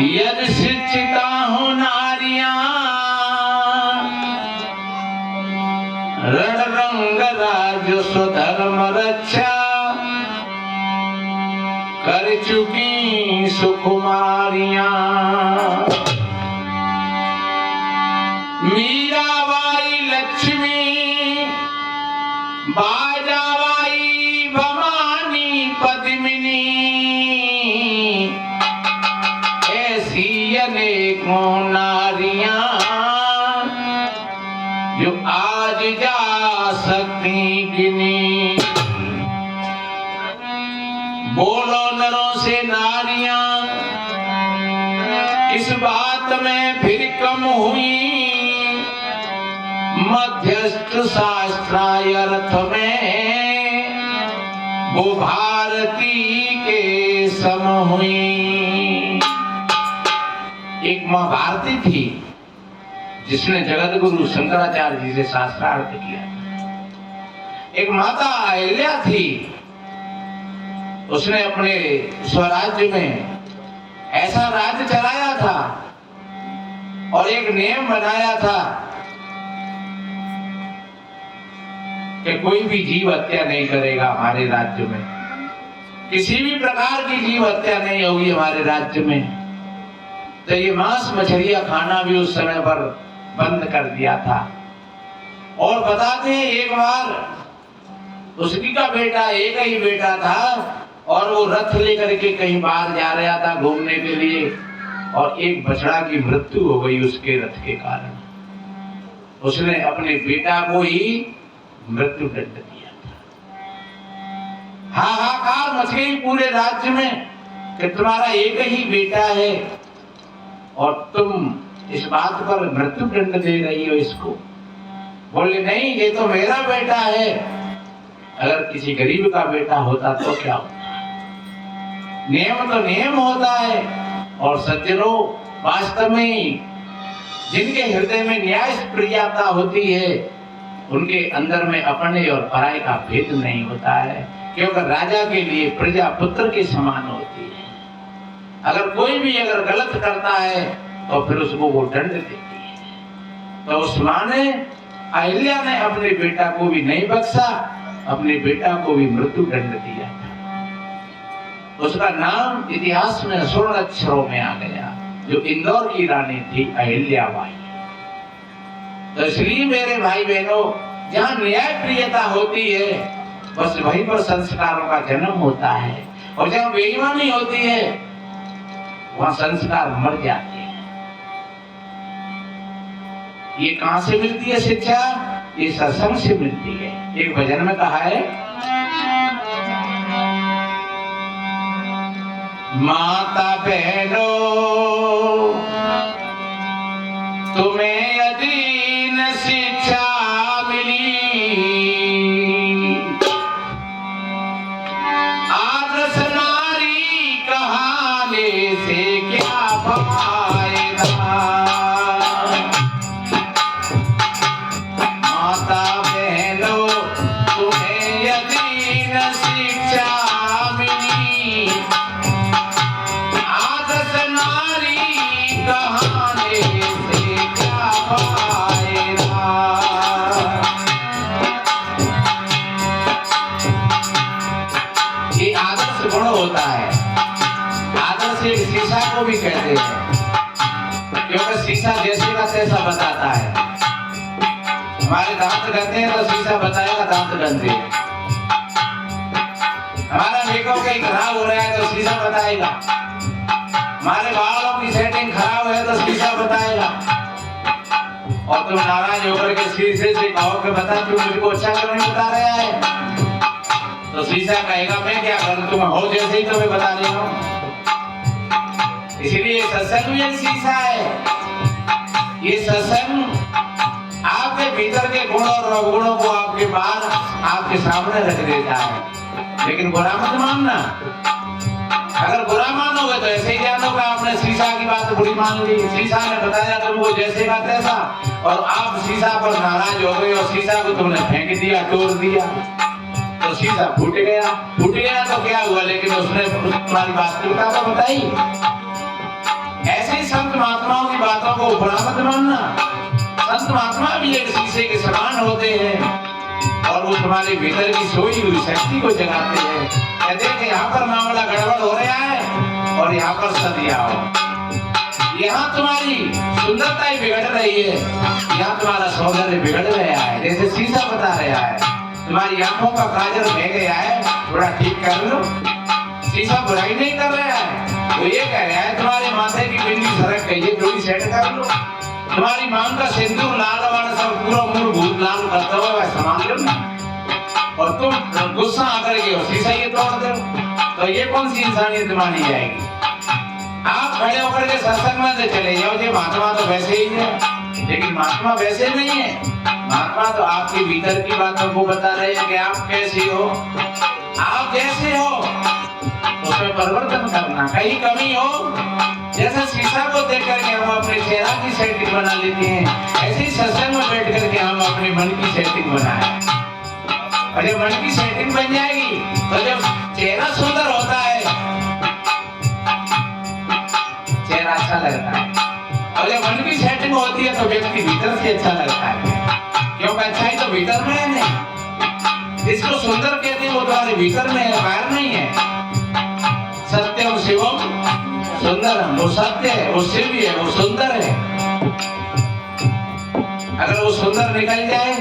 यदि शिक्षिता हो नारियां रण रंग राज स्वधर्म रक्षा कर चुकी सुकुमारियां। मीराबाई लक्ष्मी बाजाबाई भवानी पद्मिनी ऐसी अनेकों नारियां जो आज जा सकती गिनी। बोलो नरों से नारियां इस बात में फिर कम हुई, मध्यस्थ शास्त्राय अर्थ में वो भारती के सम हुई। एक मां भारती थी जिसने जगत गुरु शंकराचार्य जी से शास्त्रार्थ किया। एक माता अहिल्या थी, उसने अपने स्वराज्य में ऐसा राज्य चलाया था और एक नियम बनाया था कि कोई भी जीव हत्या नहीं करेगा हमारे राज्य में, किसी भी प्रकार की जीव हत्या नहीं होगी हमारे राज्य में। तो ये मांस मछलियां खाना भी उस समय पर बंद कर दिया था। और बताते हैं एक बार उसकी का बेटा, एक ही बेटा था और वो रथ लेकर के कहीं बाहर जा रहा था घूमने के लिए और एक बछड़ा की मृत्यु हो गई उसके रथ के कारण। उसने अपने बेटा को ही मृत्यु दंड दिया था। हाहाकार मच गई पूरे राज्य में कि तुम्हारा एक ही बेटा है और तुम इस बात पर मृत्यु दंड दे रही हो इसको। बोले नहीं, ये तो मेरा बेटा है, अगर किसी गरीब का बेटा होता तो क्या होता। नियम तो नियम होता है। और सज्जनों, वास्तव में जिनके हृदय में न्याय प्रियता होती है उनके अंदर में अपने और पराये का भेद नहीं होता है, क्योंकि राजा के लिए प्रजा पुत्र के समान होती है। अगर कोई भी अगर गलत करता है तो फिर उसको वो दंड देती है। तो उस मां ने, अहिल्या ने अपने बेटा को भी नहीं बख्शा, अपने बेटा को भी मृत्यु दंड दिया था। उसका नाम इतिहास में स्वर्ण अक्षरों में आ गया, जो इंदौर की रानी थी अहिल्याबाई। तो इसलिए मेरे भाई बहनों, जहाँ न्याय प्रियता होती है बस वहीं पर संस्कारों का जन्म होता है, और जहाँ बेईमानी होती है वहाँ संस्कार मर जाते हैं। ये कहां से मिलती है शिक्षा? ये सत्संग से मिलती है। एक भजन में कहा है, माता बहनों तुम्हें अधीन शिक्षा मिली, आदर्श नारी कहाने से क्या फायदा। माता बहनों तुम्हें अधीन शिक्षा मिली, आदर्श नारी कहाने से क्या फायदा। ये आदर्श गुण होता है। आदर्श एक शीशा को भी कहते हैं, क्योंकि शीशा जैसे का तैसा बताता है। हमारे दांत गंदे हैं तो शीशा बताएगा दांत गंदे। हमारा मेकअप कहीं खराब हो रहा है तो शीशा बताएगा। हमारे बालों की सेटिंग खराब है तो शीशा बताएगा। और तुम नाराज होकर के शीशे से कहो कि बता तू मुझको अच्छा क्यों नहीं बता रहा है, तो शीशा कहेगा मैं क्या करूं, तुम हो जैसे ही तुम्हें बता रही हूं। इसलिए सत्संग भी एक शीशा है। ये सत्संग आपके भीतर के गुण और अवगुणों को आपके बाहर आपके सामने रख देता है, लेकिन बुरा मत मानना। अगर बुरा मानोगे तो ऐसे ही जानोगे आपने शीशा की बात बुरी मान ली। शीशा ने बताया तुमको जैसे का तैसा, और आप शीशा पर नाराज हो गए और शीशा को तुमने फेंक दिया, तोड़ दिया, तो शीशा फूट गया। फूट गया तो क्या हुआ, लेकिन उसने तुम्हारी वास्तविकता तो बताई। ऐसे ही संत महात्माओं की बातों को बुरा मत मानना। संत महात्मा भी एक शीशे के समान होते हैं और वो तुम्हारे भीतर की सोई हुई शक्ति को जगाते हैं। कहते हैं कि यहाँ पर मामला गड़बड़ हो रहा है और यहाँ पर सदिया हो, यहाँ तुम्हारी सुंदरता ही बिगड़ रही है, यहाँ तुम्हारा सौंदर्य बिगड़ गया है। जैसे शीशा बता रहा है, तुम्हारी आंखों का काजल बह गया है, थोड़ा ठीक कर लो। शीशा बुराई नहीं कर रहा है, वो ये कह रहा है तुम्हारे माथे की बिंदी सरक गई है, थोड़ी सेट कर लो। तुम्हारी मांग का सिंदूर लाल वाला सब पूरा मुंह भूत लाल करता हुआ वह संभाल लो ना, और तुम गुस्सा आकर के हो शीशा ये तोड़ दो, तो ये कौन सी इंसानियत मानी जाएगी? आप खड़े होकर के सत्संग में से चले जाओ, ये महात्मा तो वैसे ही है, लेकिन महात्मा वैसे नहीं है। महात्मा तो आपके भीतर की बातों को बता रहे हैं कि आप कैसे हो, आप जैसे हो उसमें परिवर्तन करना, कहीं कमी हो। जैसे शीशा को देख करके हम अपने चेहरा की सेटिंग बना लेते हैं, ऐसे ही सत्संग में बैठ करके हम अपने मन की सेटिंग बनाए। और जब मन की सेटिंग बन जाएगी तो जब चेहरा सुंदर होता है, चेहरा अच्छा लगता है, और जब मन की सेटिंग होती है तो व्यक्ति भीतर से अच्छा लगता है, क्योंकि अच्छाई तो भीतर में है। नहीं, इसको सुंदर कहते हैं, वो तुम्हारे भीतर में है, बाहर नहीं है। सत्यम शिवम सुंदरम, वो सत्य है, वो शिव है, वो सुंदर है। अगर वो सुंदर निकल जाए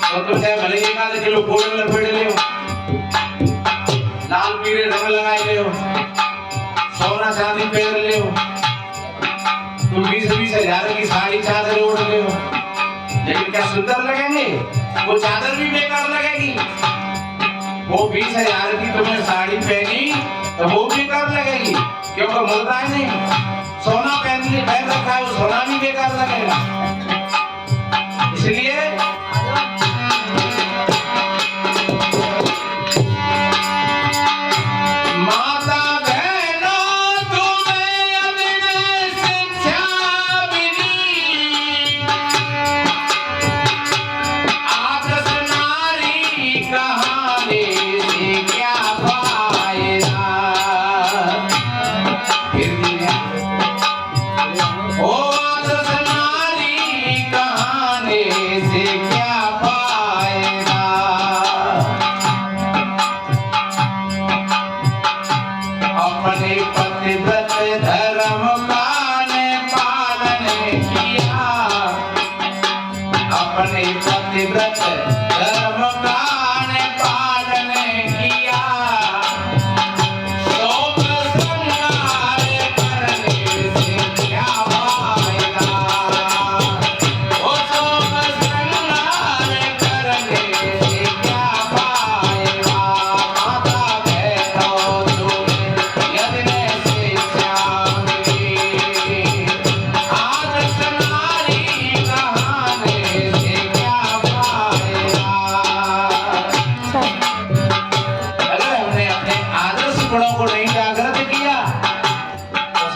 तो तुम चाहे भले 1 किलो गोल्ड लपेट ले, लाल पीले रंग लगाए ले, सोना चांदी पहन ले, तुम 20-20 हजार की साड़ी चादर ओढ़ ले, लेकिन क्या सुंदर लगेंगे? वो चादर भी बेकार लगेगी। वो 20,000 की तुमने साड़ी पहनी तो वो बेकार लगेगी, क्योंकि मुर्दा है नहीं। सोना पहन रखा है, वो सोना भी बेकार लगेगा। इसलिए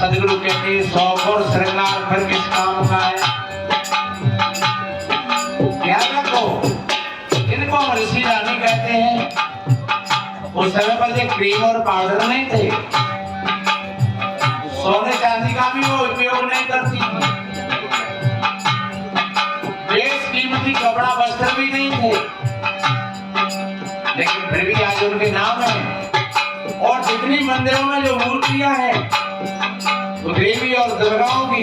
सदगुरु कहते हैं 100 और श्रृंगार फिर किस काम का है। ध्यान रखो, इनको हम ऋषि रानी कहते हैं। उस समय पर ये क्रीम और पाउडर नहीं थे, सोने चांदी का भी वो उपयोग नहीं करती, बेशकीमती कपड़ा वस्त्र भी नहीं थे, लेकिन फिर भी आज उनके नाम है। और जितनी मंदिरों में जो मूर्तियां हैं वो देवी और दुर्गाओं की,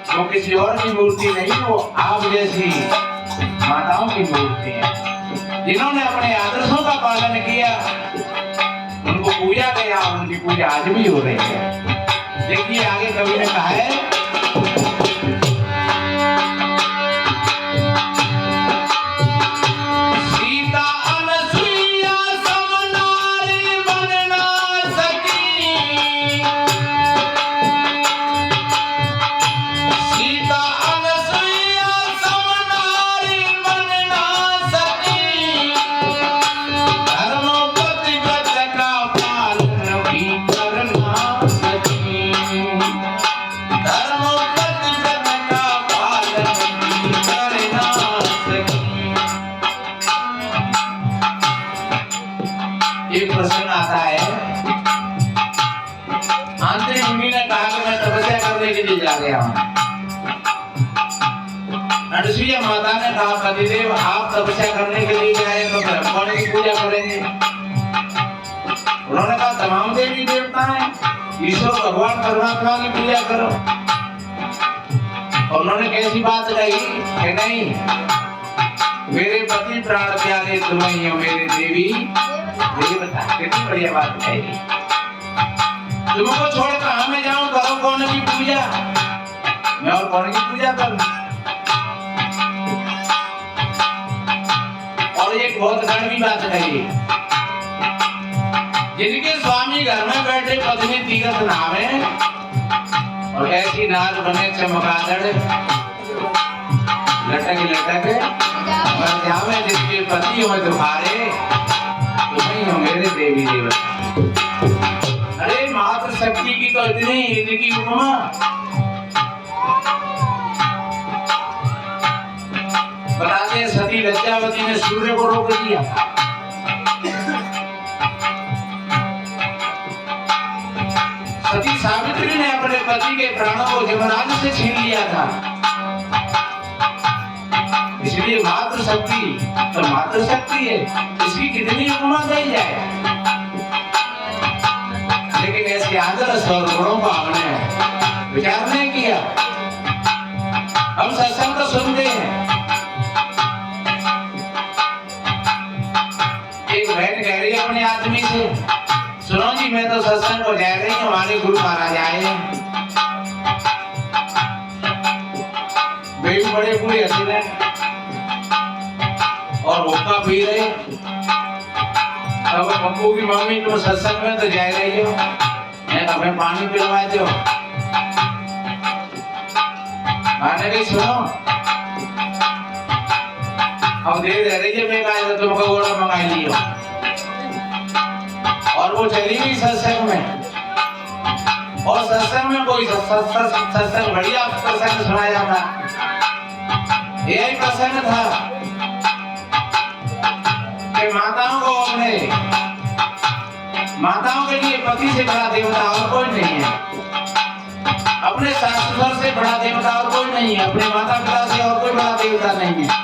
वो किसी और की मूर्ति नहीं, वो आप जैसी माताओं की मूर्ति है। जिन्होंने अपने आदर्शों का पालन किया उनको पूजा गया, उनकी पूजा आज भी हो रही है। देखिए आगे कवि ने कहा है, एक प्रश्न आता है, आंतरिक मुनि ने कहा जा रहा हूँ। अनुसुईया माता ने कहा पतिदेव आप तपस्या करने के लिए गए तो फिर कौन की पूजा करेंगे? उन्होंने कहा तमाम देवी देवता हैं, ईश्वर भगवान परमात्मा की पूजा करो। उन्होंने कैसी बात कही कि नहीं, मेरे पति प्राण प्यारे तुम ही हो मेरे देवी देवता। कितनी बढ़िया बात कही। तुमको छोड़ कहाँ मैं जाऊं, करो कौन की पूजा, मैं और कौन की पूजा करूं। और एक बहुत कड़वी बात कही, जिनके स्वामी घर में बैठे पत्नी तीरथ नावे और ऐसी नाच बने चमकादड़ लटक लटक मर जावे, जिसके पति हो तुम्हारे तुम्हें हो मेरे देवी देवता। अरे मात्र शक्ति की तो इतनी इनकी उपमा। बताते हैं सती लज्जावती ने सूर्य को रोक दिया। सती सावित्री ने अपने पति के प्राणों को यमराज से छीन लिया था। इसलिए मातृ शक्ति तो मातृ शक्ति है, इसकी कितनी उपमा दी जाए। लेकिन ऐसे आदर्श और गुणों को हमने विचार नहीं किया। हम सत्संग तो सुनते हैं। एक बहन कह रही है अपने आदमी से, सुनो जी मैं तो सत्संग को जा रही हूँ, हमारे गुरु महाराज आए हैं। वे भी बड़े पूरे हसीन हैं और हुक्का पी रहे। अब बब्बू की मम्मी तुम सत्संग में तो जा रही हो, मैं हमें पानी पिलवा दो। मैंने कही सुनो, अब देर रह रही है, मैं कहा तुमको गोड़ा मंगा लियो। और वो चली गई सत्संग में। और सत्संग में कोई सत्संग बढ़िया प्रसंग सुनाया था। यही प्रसंग था कि माताओं के लिए पति से बड़ा देवता और कोई नहीं है, अपने सास ससुर से बड़ा देवता और कोई नहीं है, अपने माता पिता से और कोई बड़ा देवता नहीं है।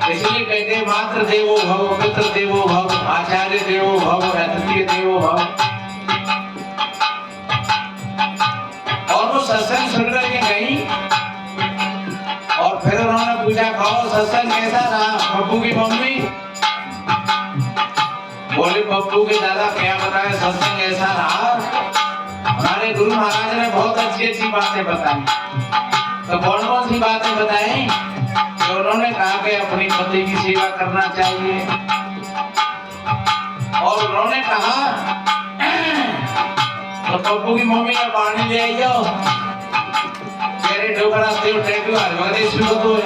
इसलिए कहते हैं मातृ देवो भव, पितृ देवो भव, आचार्य देवो भव, अतिथि देवो भव। और वो सत्संग सुन करके गई और फिर उन्होंने पूछा कहो सत्संग कैसा रहा पप्पू की मम्मी? बोले पप्पू के दादा क्या बताए सत्संग ऐसा रहा, हमारे गुरु महाराज ने बहुत अच्छी अच्छी बातें बताई। तो कौन कौन सी बातें बताई? तो उन्होंने कहा कि अपनी पति की सेवा करना चाहिए। और उन्होंने कहा तो पप्पू की मम्मी ने पानी ले आइयो, मेरे डोकरा सेव टैटू हरवादे शुरू हो।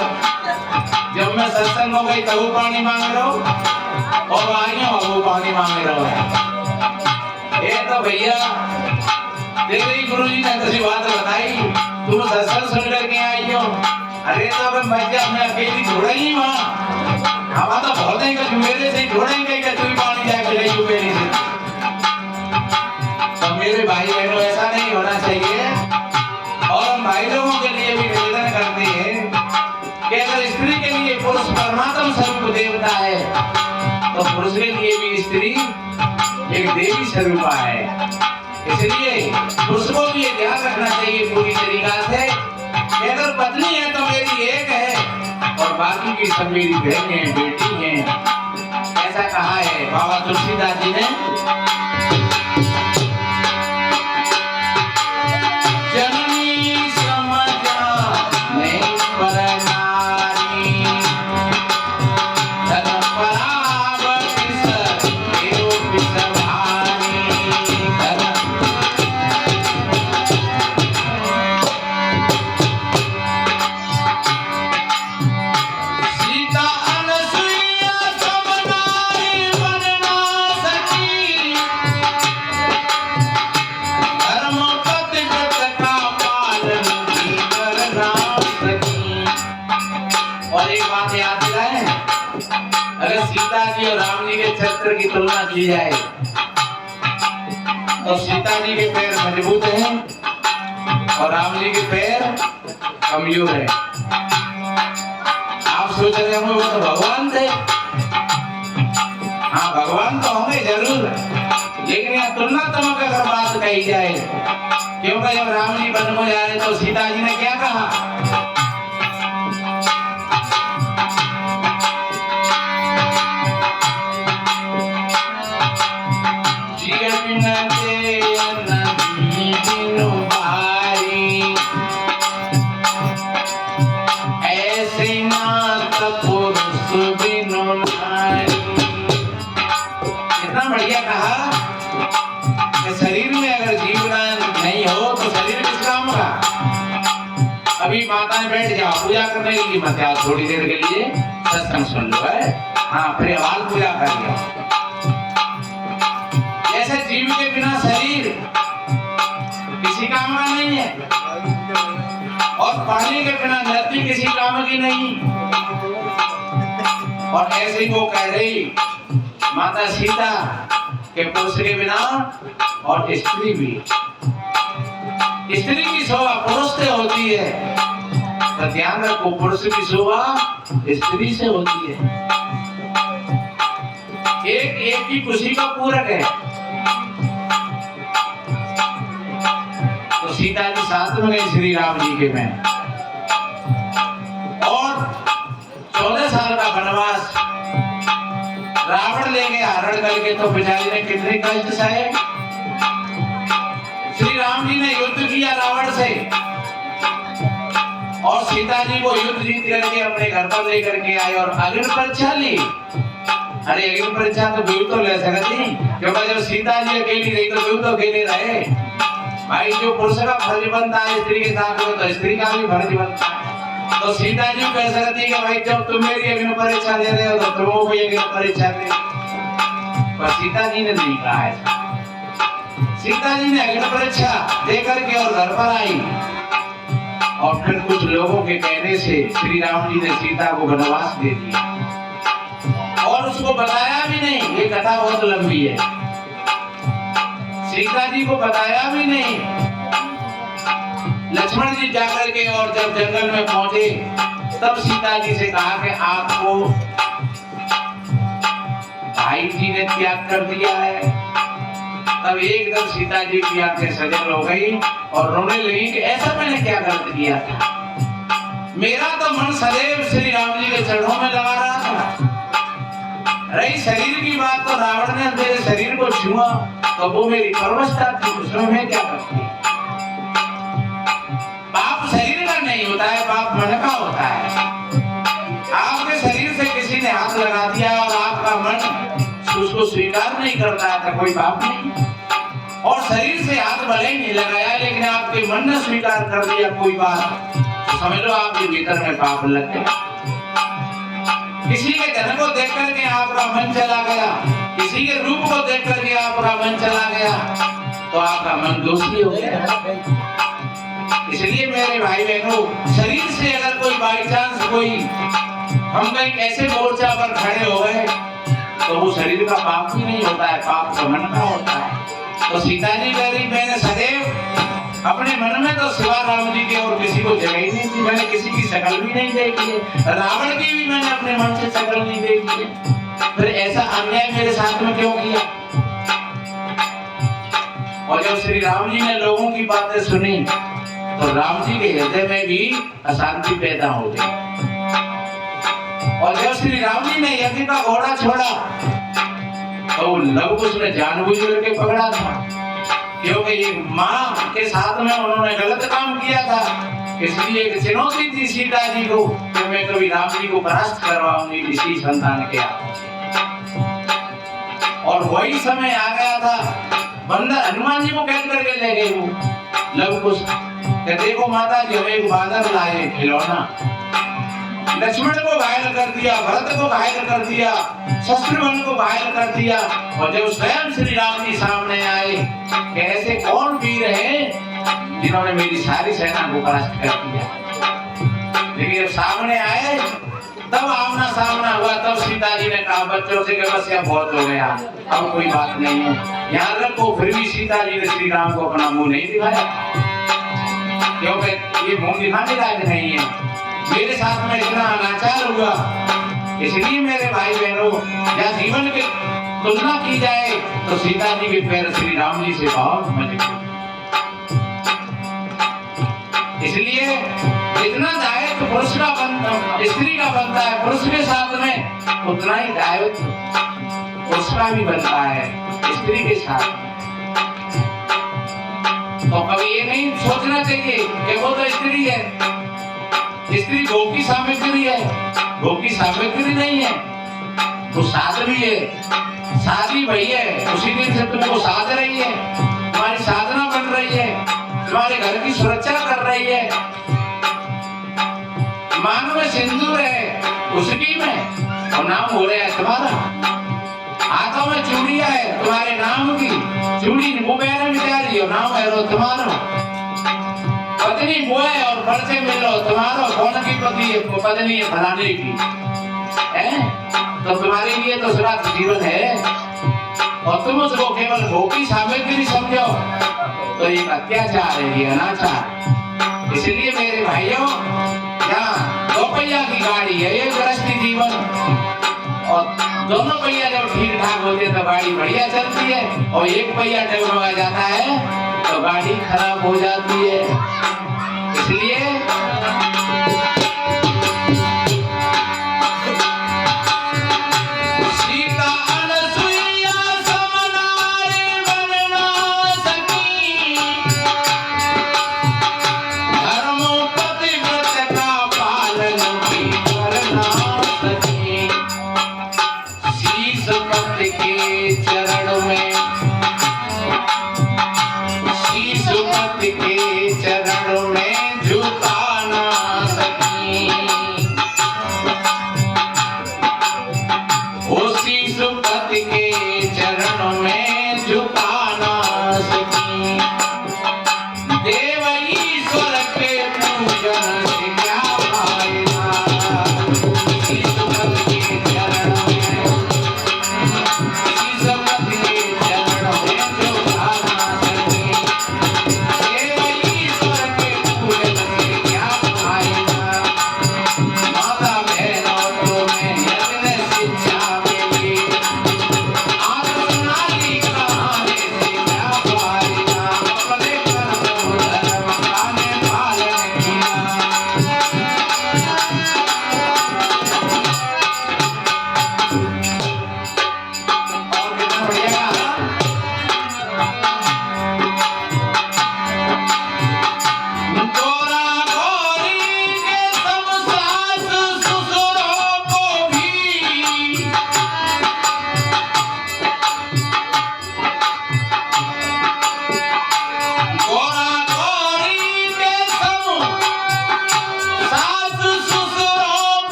जब मैं सत्संग हो गई तब वो पानी मांग रहा हूँ और आई हूँ वो पानी मांग रहा हूँ। ये तो भैया तेरे गुरु जी ने ऐसी बात बताई, तुम सत्संग सुन करके आई हो। अरे तो मैं मैं अकेली थोड़ा ही वहाँ, हमारा तो बहुत है मेरे से ढोड़ेंगे कि तू पानी जाके ले मेरे से। तो मेरे भाई बहनों ऐसा नहीं होना चाहिए। और हम भाई लोगों के लिए भी निवेदन करते हैं कि अगर स्त्री के लिए पुरुष परमात्मा स्वरूप देवता है तो पुरुष के लिए भी स्त्री एक देवी स्वरूप है। इसलिए पुरुष को भी ये ध्यान रखना चाहिए पूरी तरीका से, अगर पत्नी है तो मेरी एक है और बाकी की सब मेरी बहन है, बेटी है। ऐसा कहा है बाबा तुलसीदास जी ने। जननी समझा नहीं पर नारी, धन परावत सदेव विषभारी। अगर सीता जी और राम जी के चरित्र की तुलना की जाए तो सीता जी के पैर मजबूत हैं और राम जी के पैर कमजोर है। आप सोच रहे होंगे वो तो भगवान थे। हाँ, भगवान तो होंगे जरूर, लेकिन यह तुलनात्मक अगर बात कही जाए, क्योंकि जब राम जी वन को जा रहे तो सीता जी ने क्या कहा? इतना बढ़िया कहा कि शरीर में अगर जीवदान नहीं हो तो शरीर किस काम का? अभी माताएं बैठ जाओ पूजा करने के लिए, मत आओ, थोड़ी देर के लिए सत्संग सुन लो है। हाँ, फिर आवाज पूजा कर लो। जैसे जीव के बिना शरीर किसी काम का नहीं है, और पानी के बिना धरती किसी काम की नहीं। और ऐसे ही वो कह रही माता सीता के पुरुष के बिना, और स्त्री भी, स्त्री की शोभा पुरुष से होती है, तो ध्यान रखो पुरुष की शोभा स्त्री से होती है। एक एक की खुशी का पूरक है। तो सीता जी साथ में गई श्री राम जी के में, और 14 साल का वनवास रावण ले गया हरण करके, तो बेचारी ने कितने कष्ट सहे। श्री राम जी ने युद्ध किया रावण से, और सीता जी को युद्ध जीत करके अपने घर पर लेकर के आए और अग्नि परीक्षा ली। अरे अग्नि परीक्षा तो कोई तो ले सकती, क्योंकि जब सीता जी अकेली रही तो कोई तो अकेले रहे। भाई जो पुरुष का फर्ज बनता है स्त्री के साथ में, तो स्त्री का भी फर्ज बनता है। तो सीता जी कह सकती है भाई जब तुम मेरी अग्नि परीक्षा दे रहे हो तो तुमको भी अग्नि परीक्षा दे, पर सीता जी ने नहीं कहा ऐसा। सीता जी ने अग्नि परीक्षा दे करके और घर पर आई, और फिर कुछ लोगों के कहने से श्री राम जी ने सीता को वनवास दे दिया, और उसको बताया भी नहीं। ये कथा बहुत लंबी है। सीता जी को बताया भी नहीं। लक्ष्मण जी जाकर के और जब जंगल में पहुंचे, तब सीता जी से कहा कि आपको भाई जी ने त्याग कर दिया है। तब एकदम सीता जी की आंखें सजल हो गई और रोने लगी कि ऐसा मैंने क्या गलत किया था? मेरा तो मन सदैव श्री राम जी के चरणों में लगा रहा था। रही शरीर की बात, तो रावण ने मेरे शरीर को छुआ तो वो मेरी परवशता थी, उसमें मैं क्या करती? पाप शरीर का नहीं होता है, पाप मन का होता है। आपके शरीर से किसी ने हाथ लगा दिया और आपका मन उसको स्वीकार नहीं करता है तो कोई पाप नहीं। और शरीर से हाथ भले ही नहीं लगाया, लेकिन आपके मन ने स्वीकार कर दिया कोई बात, तो समझ लो आपके भीतर में पाप लग गया। किसी के धन को देख करके आपका मन चला गया, किसी के रूप को देख करके आपका मन चला गया, तो आपका मन दोषी हो गया। इसलिए मेरे भाई बहनों, शरीर से अगर कोई बाई चांस कोई हम कहीं ऐसे मोर्चा पर खड़े हो गए, तो वो शरीर का पाप ही नहीं होता है, पाप का मन का होता है। तो सीता जी कह रही मैंने सदैव अपने मन में तो सिवा राम जी के और किसी को जगह ही नहीं थी, मैंने किसी की शक्ल भी नहीं देखी है, रावण की भी मैंने अपने मन से शक्ल नहीं देखी है, फिर ऐसा अन्याय मेरे साथ में क्यों किया? और जब श्री राम जी ने लोगों की बातें सुनी, तो राम जी के हृदय में भी अशांति पैदा हो गई। और जब श्री राम जी ने यज्ञ का घोड़ा छोड़ा, तो लव कुश ने जानबूझ करके पकड़ा था, क्योंकि एक माँ के साथ में उन्होंने गलत काम किया था। इसलिए एक चुनौती थी सीता जी को कि मैं कभी राम जी को परास्त करवाऊंगी इसी संतान के हाथ। और वही समय आ गया था, बंदर हनुमान जी को कैद करके ले गए वो लव कुश। देखो माता जी हमें एक बानर लाए खिलौना, लक्ष्मण को घायल कर दिया, भरत को घायल कर दिया, शत्रुघ्न को घायल कर दिया। और जब स्वयं श्री राम जी सामने आए कि ऐसे कौन वीर हैं जिन्होंने मेरी सारी सेना को परास्त कर दिया, लेकिन जब सामने आए तब आमना सामना हुआ, तब सीता जी ने कहा बच्चों से कि बस यह बहुत हो गया, अब कोई बात नहीं है। याद रखो फिर भी सीता जी ने श्री राम को अपना मुंह नहीं दिखाया। क्योंकि ये मुंह दिखाने लायक नहीं है, मेरे साथ में इतना अनाचार हुआ। इसलिए मेरे भाई बहनों, या जीवन की तुलना की जाए तो सीता जी के पैर श्री राम जी से बहुत मजबूत। इसलिए जितना दायित्व पुरुष का बनता, स्त्री का बनता है पुरुष के साथ में, उतना ही दायित्व पुरुष का भी बनता है स्त्री के साथ। तो कभी ये नहीं सोचना चाहिए कि वो तो स्त्री है, स्त्री भोग की सामग्री है, भोग की सामग्री नहीं है, वो साध्वी है, शादी भई है, उसी दिन से तुमको साध रही है, तुम्हारी साधना बन रही है, तुम्हारे घर की सुरक्षा कर रही है। मांग में सिंदूर है उसकी में, और नाम हो रहा है तुम्हारा, हाथों में चूड़िया है तुम्हारे नाम की, चूड़ी वो पहने बिचारी और नाम है रो तुम्हारा, पत्नी वो है और पर्चे मिल लो तुम्हारा, कौन की पति है, पत्नी है फलाने की है, तो तुम्हारे लिए तो सुरक्षित जीवन है, और तुम उसको केवल भोग की सामग्री समझो तो एक अत्याचार है, ये अनाचार। इसलिए मेरे भाइयों, यहाँ 2 पहिया की गाड़ी है, एक गृहस्थी जीवन, और दोनों पहिया जब ठीक ठाक होते तो गाड़ी बढ़िया चलती है, और एक पहिया डगमगा जाता है तो गाड़ी खराब हो जाती है। इसलिए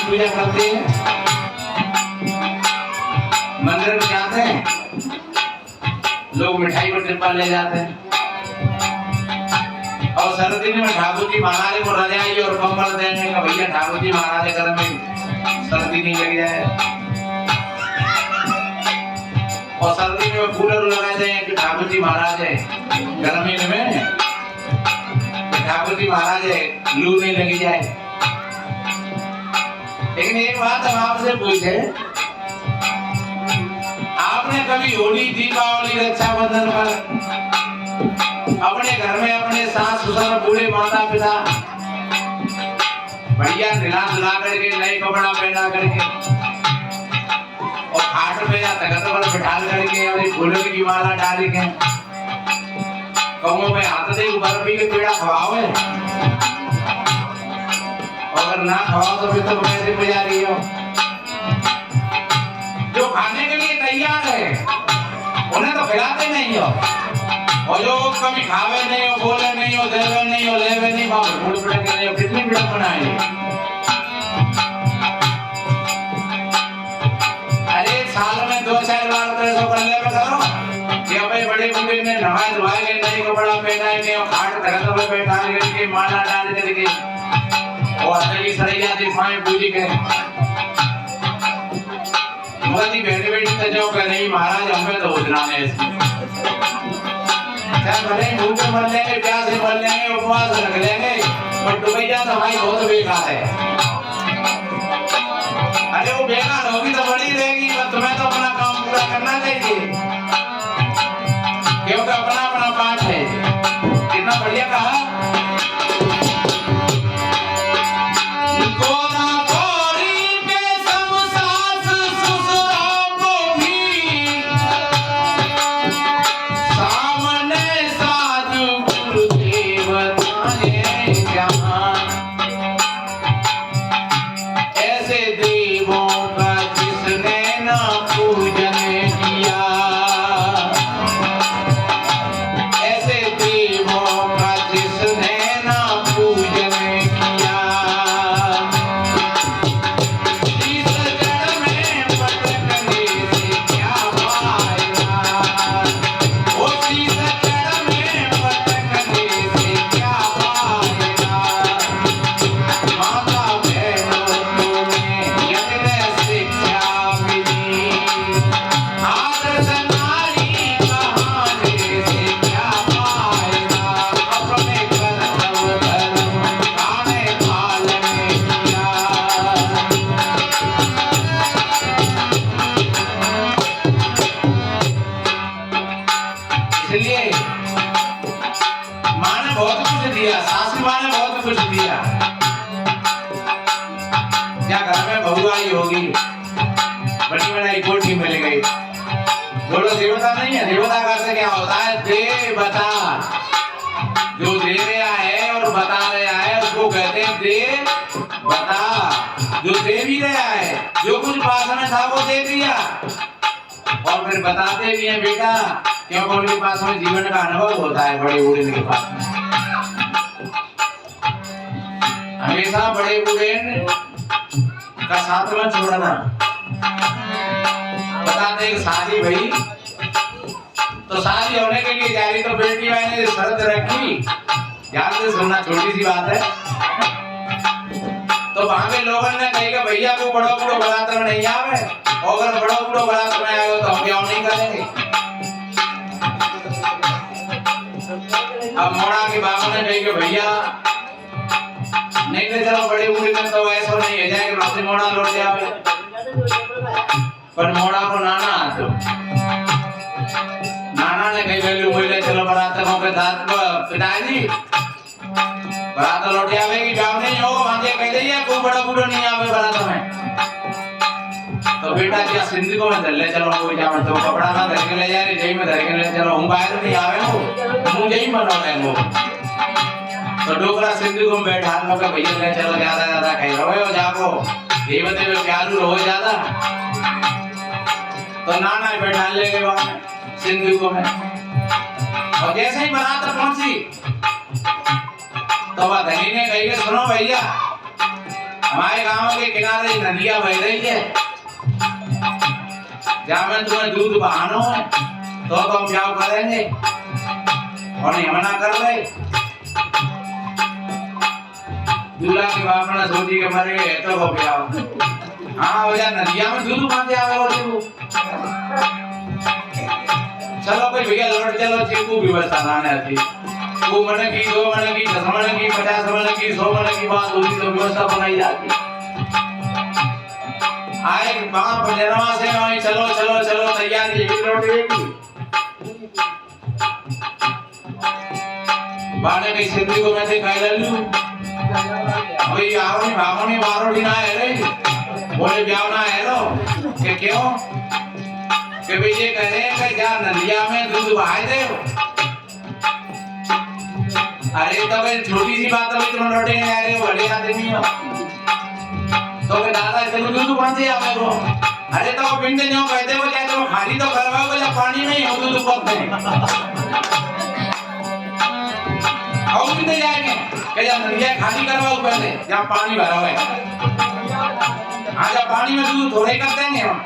पूजा करते हैं, मंदिर में जाते हैं, लोग मिठाई का डिब्बा ले जाते हैं, और सर्दी में ठाकुर जी महाराज को रजाई और कंबल देने का, भैया ठाकुर जी महाराज घर में सर्दी नहीं लग जाए, और सर्दी में कूलर लगा दें कि ठाकुर जी महाराज है, गर्मी में ठाकुर जी महाराज है, लू नहीं लगी जाए। लेकिन एक बात हम आपसे पूछे, आपने कभी होली, दीपावली, रक्षाबंधन पर अपने घर में अपने सास ससुर, बूढ़े माता पिता बढ़िया नहा धुला करके, नए कपड़ा पहना करके, और खाट पे या तख्त पर बिठा करके, और फूलों की माला डाल के, कौमों में हाथ से बर्फी के पेड़ा खवाओ है, अगर ना खाओ तो फिर तो कैसे पुजारी हो। जो खाने के लिए तैयार है उन्हें तो खिलाते नहीं हो, और जो कभी खावे नहीं हो, बोले नहीं हो, देवे नहीं हो, लेवे नहीं हो, फूल पड़ेंगे नहीं हो, कितनी बिड़क बनाए। अरे साल में 2-4 बार तो ऐसा कर ले करो कि अबे बड़े बूढ़े में नहाए धोए नए कपड़ा पहनाएंगे और खाट धरत में बैठा करके माला डाल करके और असली सरैया दिखाएं पूजी के मुगती बैठे बैठे तो जो कह रही महाराज हमें तो उतना है चाहे भले भूखे मर लेंगे प्यासे मर लेंगे उपवास रख लेंगे पर डुबैया तो भाई बहुत बेकार है। अरे वो बेकार होगी तो बड़ी रहेगी पर तुम्हें तो अपना काम पूरा करना चाहिए क्योंकि अपना अपना पाठ है। कितना बढ़िया कहा होगी बड़ी बड़ी कोठी मिल गई। बोलो देवता नहीं है, देवता का अर्थ क्या होता है? देवता जो दे रहा है और बता रहा है उसको कहते हैं देवता। जो दे भी रहा है, जो कुछ पास में था वो दे दिया और फिर बताते भी हैं बेटा, क्योंकि उनके पास में जीवन का अनुभव होता है। बड़े बूढ़े के पास में हमेशा बड़े बूढ़े का साथ में छोड़ना। बताते हैं शादी भाई तो शादी होने के लिए जा रही तो बेटी भाई ने शर्त रखी, ध्यान से सुनना, छोटी सी बात है। तो वहां के लोगों ने कहा भैया को बड़ो बड़ो बरात में नहीं आवे, और अगर बड़ो बड़ो बरात में आएगा तो हम क्या नहीं करेंगे। अब मोड़ा के बाबा ने कहा भैया नहीं ले चलो, बड़े बूढ़े में तो ऐसा नहीं है जाए कि बात मोड़ा लौट जावे, पर मोड़ा को नाना तो नाना ने कही वैल्यू बोले चलो बारात के साथ पिताजी बारात लौट आवेगी, जाओ नहीं हो वहां कह दिया कोई बड़ा बूढ़ा नहीं आवे बारात में। तो बेटा क्या सिंधी को में ले चलो, कोई जावे तो कपड़ा ना धर के ले जा रही जई में धर के ले चलो, हम बाहर नहीं आवे हो मुझे ही मनो लेंगो। तो डोकरा सिंधी को बैठा लो के भैया ले चलो, ज्यादा ज्यादा कह रहे हो जाको देवते में प्यारू रहो ज्यादा। तो नाना बैठा ले गए वहां सिंधी को में, और जैसे ही बारात पहुंची तो वह धनी ने कही सुनो भैया हमारे गांव के किनारे नदियां बह रही है, जहां में तुम्हें दूध बहानो है तो हम क्या करेंगे, और नहीं मना कर रहे। दूल्हा के बाप ने सोची के मरे गए तो हो गया। हाँ भैया नदिया में दूध मांगे आवे हो तू, चलो कोई भैया लौट चलो, चीकू व्यवस्था ना थी, वो मन की 2 मन की 10 मन की 50 मन की 100 मन की बात होती तो व्यवस्था बनाई जाती। आए बाप जनवा से वहीं चलो चलो चलो तैयारी एक लौट गई। बाने की सिद्धि को मैं से कह लल्लू भाई आओ नहीं भागो नहीं मारो ना है रे, बोले जाओ ना है रो कि क्यों कि भाई ये कह रहे हैं कि क्या नदिया में दूध बहाए दे। अरे तो भाई छोटी सी बात है, तुम लौटे नहीं आ रहे हो, बड़े आदमी हो तो भाई दादा चलो दूध कौन से आवे को। अरे तो पिंड जो कहते हो चाहे तुम खाली तो करवाओ या पानी नहीं हो दूध कौन से और भी जाएंगे कि जब नदिया खाली करवाओ पहले जहाँ पानी भरा हुआ है, हाँ जब पानी में दूध थोड़े कर देंगे हम।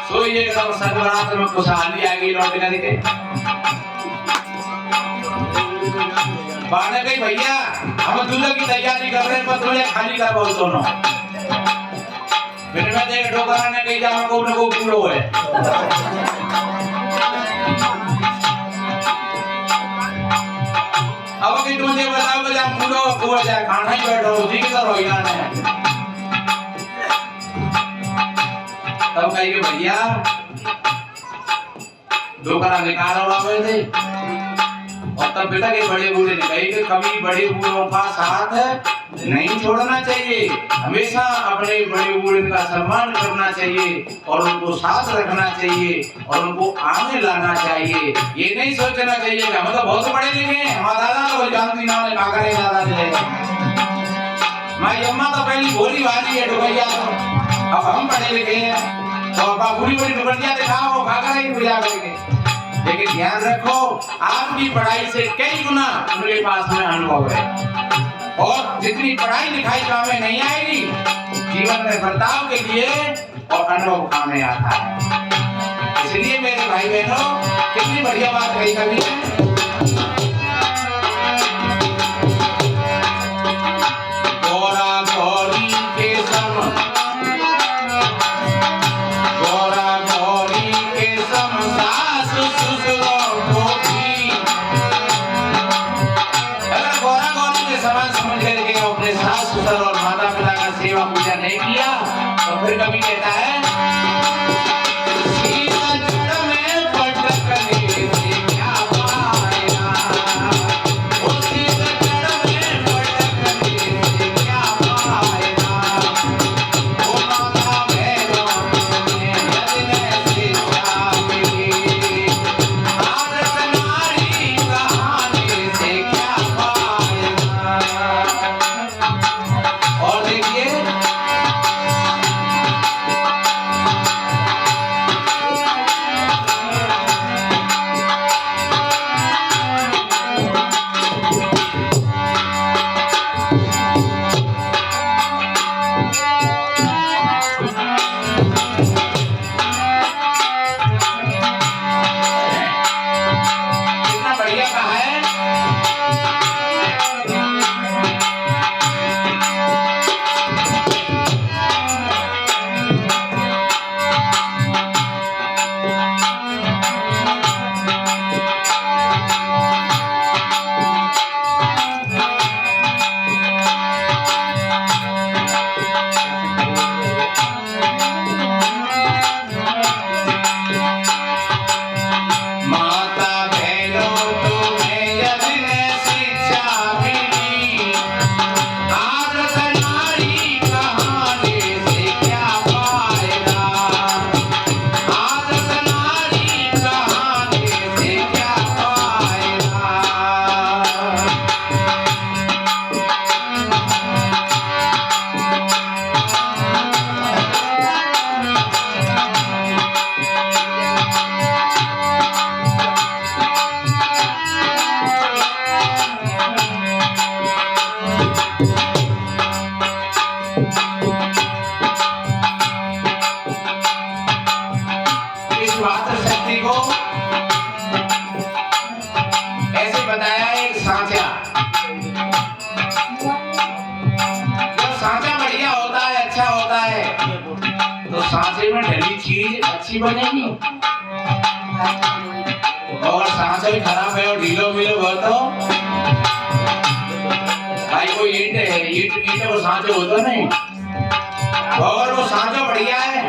सो ये सब सर्वरात्र में खुशहाली आ गई लौट करके। बाने कही भैया हम दूल्हे की तैयारी कर रहे हैं पर तुझे खाली कर बहुत दोनों। फिर मैं देख डोकरा ने कही जाओ को उनको पूरो है। अब कि तुझे बताओ कि जब पूरो कुआ जाए खाना ही बैठो उसी की तरह होइना ने। तब कही कि भैया डोकरा निकालो आवे थे। और तब बेटा के बड़े बूढ़े ने कही कि कभी बड़े बूढ़ों का साथ नहीं छोड़ना चाहिए, हमेशा अपने बड़े बूढ़े का सम्मान करना चाहिए और उनको साथ रखना चाहिए और उनको आगे लाना चाहिए। ये नहीं सोचना चाहिए कि हम तो बहुत पढ़े लिखे हैं, हमारा दादा तो जानती ना ने का करे दादा ने माई अम्मा तो पहली भोली वाली है डुबैया तो अब हम पढ़े लिखे हैं तो अब पूरी पूरी डुबैया दिखाओ का करे पूजा करेंगे। लेकिन ध्यान रखो आपकी पढ़ाई से कई गुना उनके पास में अनुभव है और जितनी पढ़ाई लिखाई काम में नहीं आएगी जीवन में बर्ताव के लिए और अनुभव काम में आता है। इसलिए मेरे भाई बहनों कितनी बढ़िया बात कही कभी है। गोरा गौरी के सम सास ससुरों को भी अगर गोरा गौरी के समान समझ करके अपने सास ससुर और माता पिता का सेवा पूजा नहीं किया तो फिर कभी कहता है सांचे में ढली चीज अच्छी बनेगी और सांचा भी खराब है और ढीलो मिलो हो तो भाई कोई ईट वो सांचे होता नहीं और वो सांचा बढ़िया है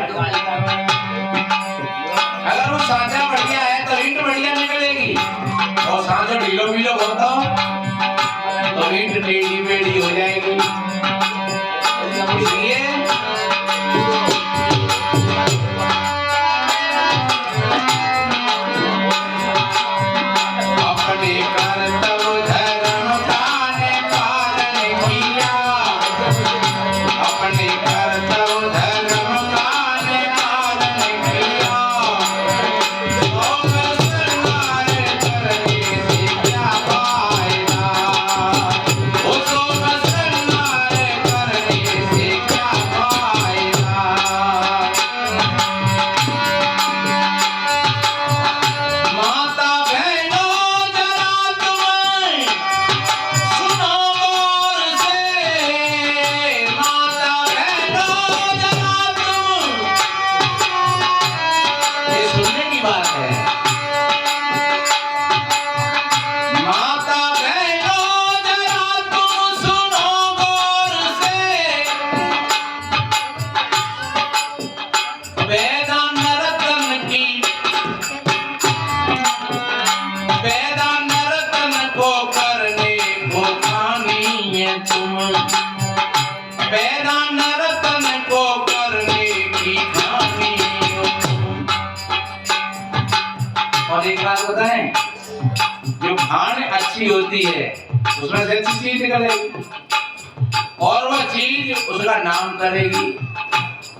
अगर वो सांचा बढ़िया है तो ईट बढ़िया निकलेगी और सांचा ढीलो मिलो होता तो ईट टेढ़ी मेढ़ी हो जाएगी। इसलिए तुम, पैदा न रतन को करने की खानी हो तुम। और एक बात बताएं, जो खान अच्छी होती है उसमें से अच्छी चीज निकलेगी और वह चीज उसका नाम करेगी।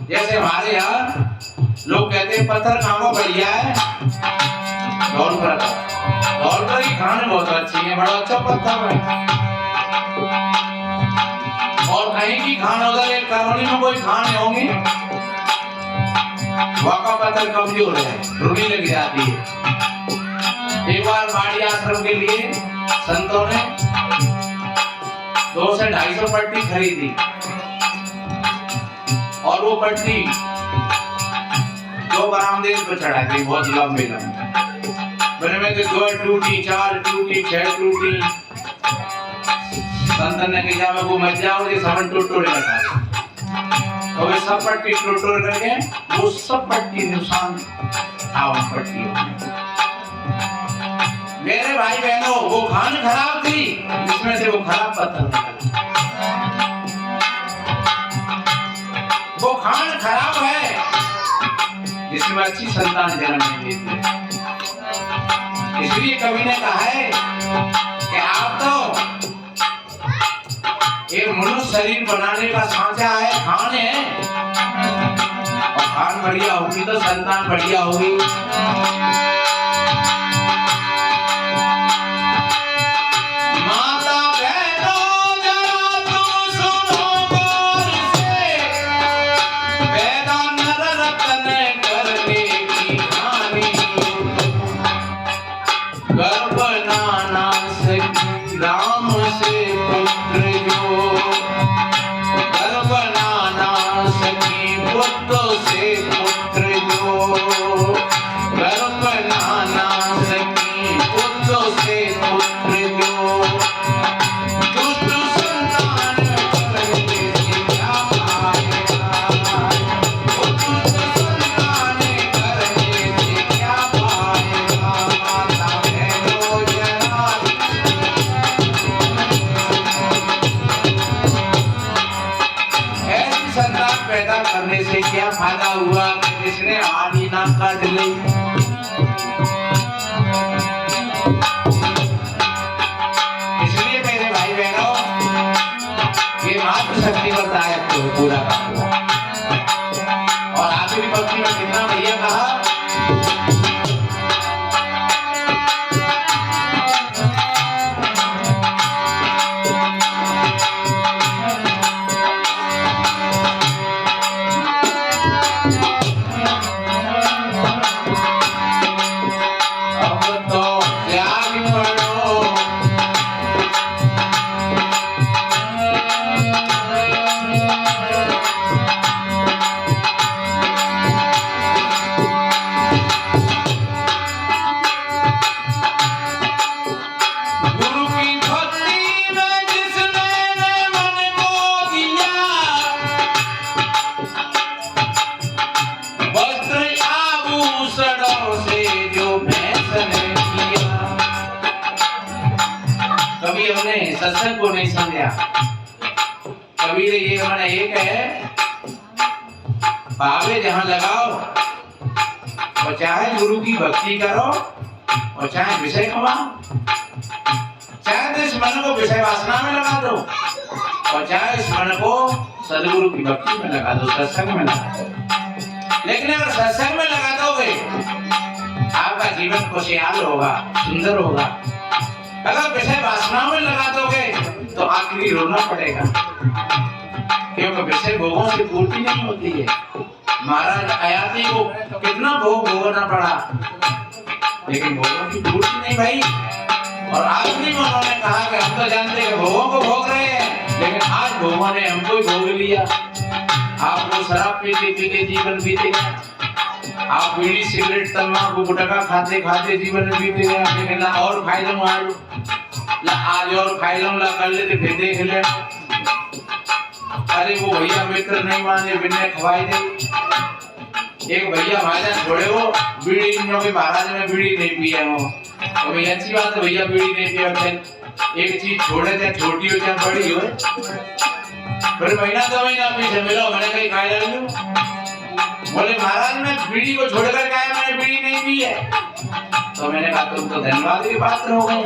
जैसे हमारे यहाँ लोग कहते हैं पत्थर खाओ बढ़िया है, धौलपुर की खान बहुत अच्छी है, बड़ा अच्छा पत्थर है। और कहीं की खान उधर एक कॉलोनी में कोई खान होंगी, वहाँ का पत्थर कमजोर है, रुनी लग जाती है। एक बार बाड़ी आश्रम के लिए संतों ने 200 से 250 पट्टी खरीदी और वो पट्टी दो बरामदेव पर चढ़ा दी, बहुत लंबे बने में 2 टूटी, 4 टूटी, 6 टूटी। संतन ने कहा मैं वो मत जाओ, ये सावन टूट लगा तो वे सब पट्टी टूट करके वो सब पट्टी नुकसान था उन पट्टियों। मेरे भाई बहनों, वो खान खराब थी जिसमें से वो खराब पत्थर निकला। वो खान खराब है जिसमें अच्छी संतान जन्म नहीं देती है। इसलिए कवि ने कहा है कि आप तो एक मनुष्य शरीर बनाने का सांचा है, खान है, और खान बढ़िया होगी तो संतान बढ़िया होगी। क्या फायदा हुआ कि जिसने आधी नाक काट ली। इसलिए मेरे भाई बहनों, ये मातृशक्ति बताया तो पूरा का पूरा। और आखिरी पंक्ति में कितना भैया कहा, सत्संग को नहीं समझा। कबीर ये माना एक है, भावे जहां लगाओ, और चाहे गुरु की भक्ति करो और चाहे विषय कमाओ, चाहे तो इस मन को विषय वासना में लगा दो और चाहे इस मन को सदगुरु की भक्ति में लगा दो, सत्संग में लगा दो। लेकिन अगर सत्संग में लगा दोगे आपका जीवन खुशहाल होगा, सुंदर होगा। अगर विषय वासना में लगा दोगे तो आखिरी रोना पड़ेगा, क्योंकि विषय भोगों से पूर्ति नहीं होती है। महाराज आयाती को कितना भोग भोगना पड़ा, लेकिन भोगों की पूर्ति नहीं भाई। और आखिरी में उन्होंने कहा कि हम तो जानते हैं भोगों को भोग रहे हैं, लेकिन आज भोगों ने हमको ही भोग लिया। आप लोग शराब पीते पीते जीवन बीते गए, आप बीड़ी सिगरेट तंबाकू गुटखा खाते खाते जीवन में बीते गए। लेकिन और खाई लो आज और खाई लो, कर लेते फिर देख ले, अरे वो भैया मित्र नहीं माने, बिना खवाई दे। एक भैया भाईजान छोड़े हो बीड़ी, महाराज में बीड़ी नहीं पिया हो, तो भैया अच्छी बात है, भैया बीड़ी नहीं पिया। एक चीज छोड़े चाहे छोटी हो चाहे बड़ी हो, फिर महीना 2 महीना पीछे मिलो, मैंने कहीं खाए लग लूं। बोले महाराज मैं बीड़ी को छोड़कर खाया, मैंने बीड़ी नहीं पी है। तो मैंने कहा तुम तो धन्यवाद के पात्र हो गए,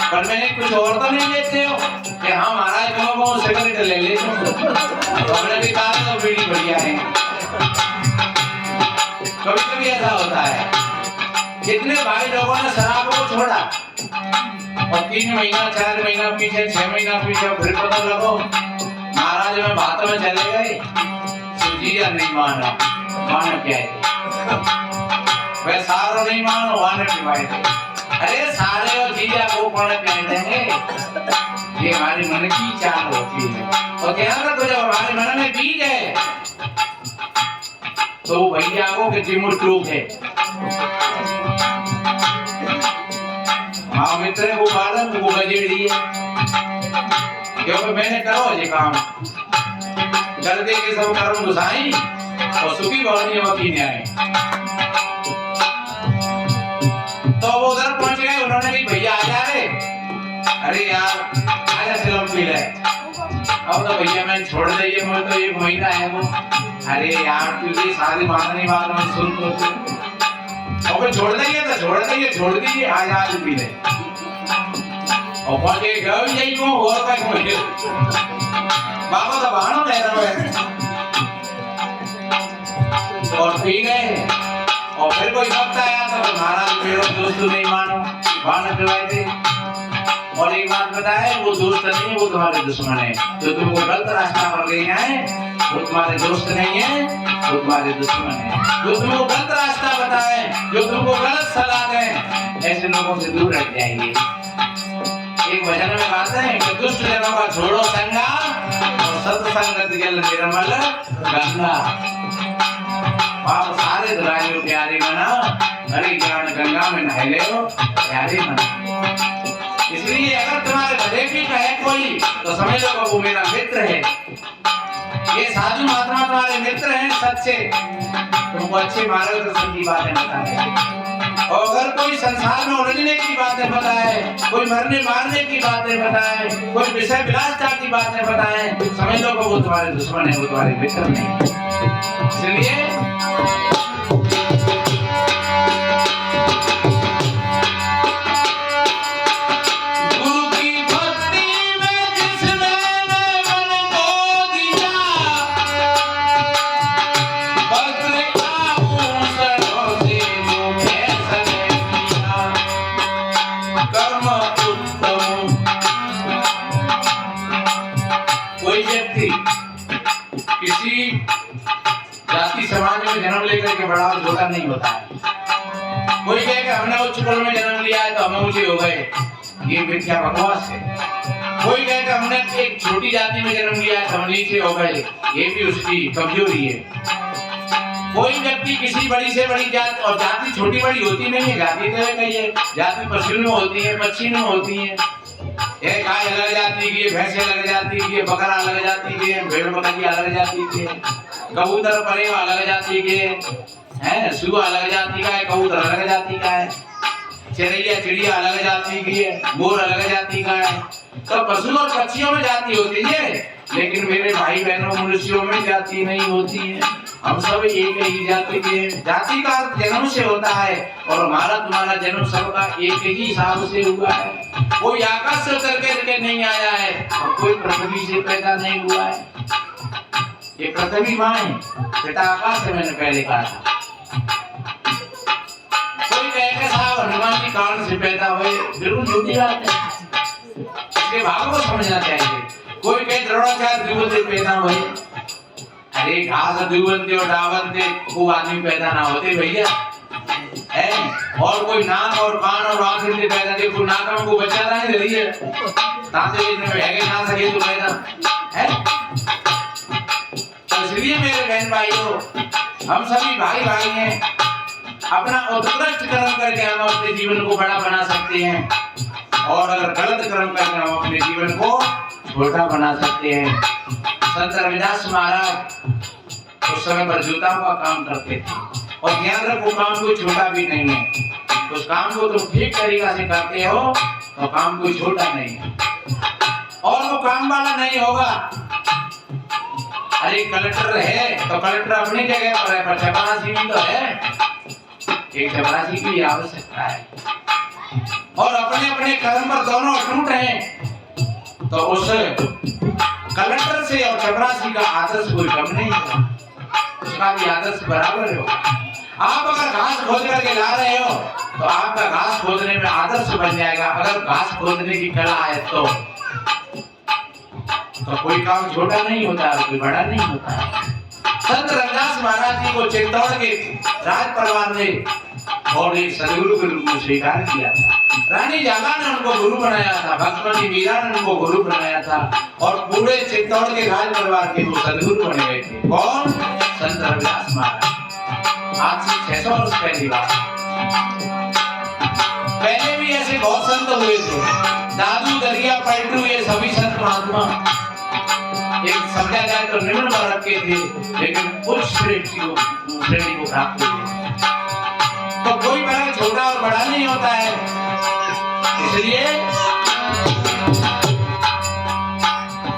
पर मैंने कुछ और तो नहीं लेते हो कि हाँ महाराज कहो सिगरेट ले लेते हो। तो हमने भी कहा तो बीड़ी बढ़िया है। कभी कभी ऐसा होता है, कितने भाई लोगों ने शराब को छोड़ा और 3 महीना 4 महीना पीछे 6 महीना पीछे फिर पता लगो महाराज में बातों में चले गए, जीजा नहीं माना, माना क्या है वह सारो नहीं मानो वाने पिवाए। अरे सारे और जीजा को कौन प्यार देंगे, ये हमारे मन की चाल होती है। और ध्यान रखो जब हमारे मन में बीज है तो भैया को कि जिमुट रूप है। हाँ मित्र को बालक को बजेड़ी है, क्योंकि मैंने करो ये काम कर दे के सब कर्म गुसाई और सुखी भवनी वकी न्याय। तो वो उधर पहुंच गए, उन्होंने भी भैया आ जा रे, अरे यार आजा सिलम पी ले। अब तो भैया मैं छोड़ दे, मैं तो 1 महीना है वो। अरे यार तुझे सारी मांगने बात में सुन तो और छोड़ देंगे तो छोड़ दीजिए आज पी ले। और पहुंचे गए यही को और का मुझे बाबा तो बहाना ले रहा है और पी गए। और फिर कोई वक्त आया तो महाराज मेरा दोस्त नहीं मानो, बहाना पिलवाए थे। और एक बात बताए, वो दोस्त नहीं वो तुम्हारे दुश्मन है। जो तुमको गलत रास्ता पर ले आए वो तुम्हारे दोस्त नहीं है, वो तुम्हारे दुश्मन है। जो तुमको गलत रास्ता बताए, जो तुमको गलत सलाह दें, ऐसे लोगों से दूर रह जाएंगे। एक भजन में कहते हैं कि दुष्ट जनों का छोड़ो संगा और सत्संगत जल निर्मल गंगा। आप सारे दुराइयों प्यारे मना, हरि ज्ञान गंगा में नहा ले हो प्यारे मना। इसलिए अगर तुम्हारे भले की कहे कोई तो समझ लो वो मेरा मित्र है। ये साधु महात्मा तुम्हारे मित्र हैं सच्चे, तुमको अच्छे मार्गदर्शन की बातें बताए। और अगर कोई संसार में उलझने की बातें बताए, कोई मरने मारने की बातें बताए, कोई विषय विलासता की बातें बताए, समझ लो वो तुम्हारे दुश्मन है, वो तुम्हारे मित्र नहीं। इसलिए जाति समाज में जन्म लेकर के बड़ा और छोटा नहीं होता है। कोई कहे कि हमने उच्च कुल में जन्म लिया है तो हम ऊंचे हो गए, ये मिथ्या बकवास है। कोई कहे कि हमने एक छोटी जाति में जन्म लिया है तो हम नीचे हो गए, ये भी उसकी कमजोरी है। कोई व्यक्ति किसी बड़ी से बड़ी जाति, और जाति छोटी बड़ी होती नहीं है, जाति तो है कही है, जाति पशु में होती है, पक्षी में होती है। एक गाय अलग जाती की, भैंसे अलग जाती की, बकरा अलग जाती के, भेड़ बकरी अलग जाती के, कबूतर परेवा अलग जाती के हैं, सुअर अलग जाती का है, कबूतर अलग जाती का है, चिड़ैया चिड़िया अलग जाती की है, मोर अलग जाती का है। तो पशु और पक्षियों में जाति होती है, लेकिन मेरे भाई बहनों मनुष्यों में जाति नहीं होती है। हम सब एक ही जाति के। जाति का जन्म से होता है और हमारा तुम्हारा जन्म सबका एक ही हिसाब से हुआ है। कोई आकाश से उतर के नहीं आया है और कोई पृथ्वी से पैदा नहीं हुआ है। ये पृथ्वी माँ है, पिता आकाश से मैंने पहले कहा था। कोई कहेगा साहब हनुमान जी कान से पैदा हुए, बिल्कुल झूठी बात है। इसके भाव को समझना चाहिए। कोई कहे द्रोणाचार्य द्विवंत से पैदा हुए, अरे घास द्विवंत और डावंत वो आदमी पैदा ना होते भैया है। और कोई नाक और कान और आंख से पैदा, देखो नाक में को बच्चा नहीं दे रही है, ताते इसमें बहगे ना सके तो पैदा है। तो इसलिए मेरे बहन भाइयों, हम सभी भाई भाई हैं। अपना उत्कृष्ट कर्म करके हम अपने जीवन को बड़ा बना सकते हैं, और अगर गलत कर्म करके हम अपने जीवन को छोटा बना सकते हैं। संत रविदास महाराज उस समय पर जूताओं का काम करते थे, और ध्यान रखो काम कोई छोटा भी नहीं है। उस काम को तुम ठीक तरीका से करते हो तो काम कोई छोटा नहीं है और वो काम वाला नहीं होगा। अरे कलेक्टर है तो कलेक्टर अपनी जगह पर है, पर चपरासी भी तो है, एक चपरासी की आवश्यकता है और अपने अपने कर्म पर दोनों अटूट हैं, तो उस कलेक्टर से और चपरासी का आदर्श कोई कम नहीं होगा, उसका भी आदर्श बराबर होगा। आप अगर घास खोद करके ला रहे हो तो आपका घास खोदने में आदर्श बन जाएगा। अगर घास खोदने की कला है तो कोई काम छोटा नहीं होता, कोई बड़ा नहीं होता। संत रविदास महाराज जी को चित्तौड़ के राज परिवार ने और एक सदगुरु के रूप में स्वीकार किया था। रानी जागा ने उनको गुरु बनाया था, भक्तमती मीरा ने उनको गुरु बनाया था और पूरे चित्तौड़ के राज परिवार के वो सदगुरु बने गए थे। कौन? संत रविदास महाराज। आज से 600 वर्ष पहली बात। पहले भी ऐसे बहुत संत हुए थे, दादू दरिया पलटू, ये सभी संत महात्मा एक समझा जाए तो निम्न वर्ग के थे, लेकिन उच्च श्रेणी को प्राप्त हुए। तो कोई बड़ा छोटा और बड़ा नहीं होता है, इसलिए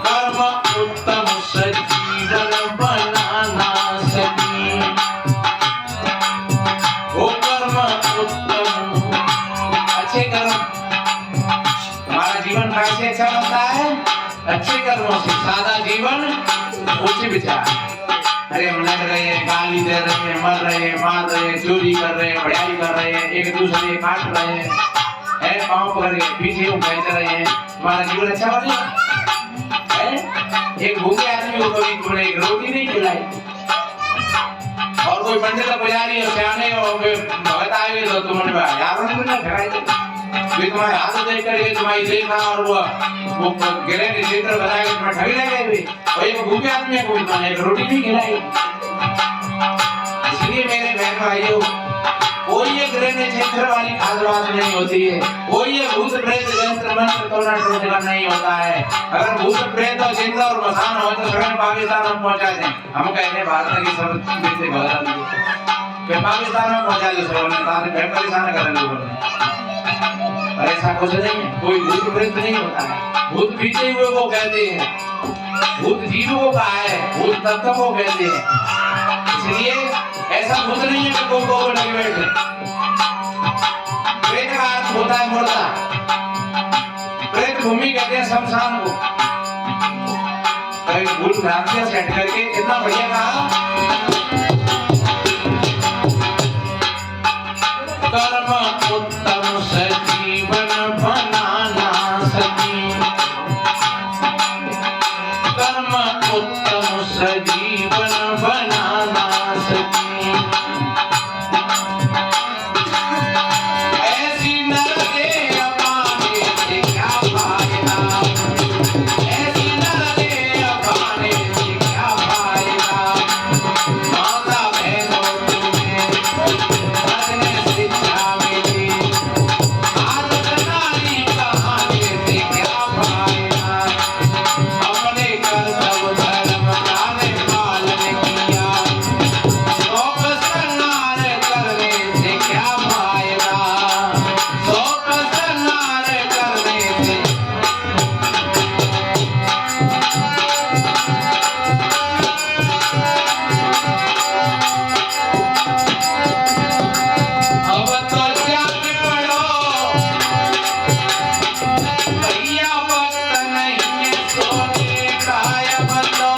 कर्म उत्तम सजीवन बनाना सकी, वो कर्म उत्तम, अच्छे कर्म। हमारा जीवन कैसे अच्छा बनता है? अच्छे कर्मों से। सादा जीवन, उच्च विचार। अरे हम लड़ रहे हैं, गाली दे रहे हैं, मर रहे हैं, मार रहे हैं, चोरी कर रहे हैं, बढ़ाई कर रहे हैं, एक दूसरे काट रहे हैं, पाँव पकड़ के पीछे बेच रहे हैं, हमारा जीवन अच्छा बनेगा? एक भूखे आदमी को कभी तुमने एक रोटी नहीं खिलाई और कोई मंदिर का पुजारी और सियाने और भगत आए हुए तो तुमने यारों ने ना खिलाई, तुम्हारे हाथ देख करके तुम्हारी देखा और वो गिरे के चित्र बनाए तुम्हें ठगी लगे हुए और एक भूखे आदमी को तुमने एक रोटी नहीं खिलाई। इसलिए मेरे बहन भाइयों, कोई ये ग्रह क्षेत्र वाली खास बात नहीं होती है, कोई ये भूत प्रेत यंत्र मंत्र तोड़ना टोटका नहीं होता है। अगर भूत प्रेत और जिंदा और मसान हो तो स्वयं पाकिस्तान में पहुंचा दें। हम कहते हैं भारत की सब से भगत पाकिस्तान में पहुंचा दे, सब परेशान कर रहे लोगों। ऐसा कुछ नहीं है, कोई भूत प्रेत नहीं होता है। भूत पीछे हुए को कहते हैं, भूत जीव को कहा है, भूत तत्व को कहते हैं। इसलिए ऐसा भूत नहीं है कि को लगे बैठे। प्रेत का अर्थ होता है मुर्दा, प्रेत भूमि कहते हैं शमशान को। भूल भ्रांति सेट करके इतना बढ़िया कहा, कर्म उत्तम सजीवन बनाना सकी, कर्म उत्तम सजीवन बनाना सकी, ऐसी नरके अपाने से क्या फायदा, ऐसी नरके अपाने से क्या फायदा, माता बहनों तुम्हें शिक्षा मिली, आदत नारी कहानी से क्या फायदा, अपने कर्तव्य धर्म का पालन किया, शौक श्रृंगार करने से क्या फायदा, शौक श्रृंगार करने से। अब तो जाग पड़ो भैया, वक्त नहीं है सोने का, अब तो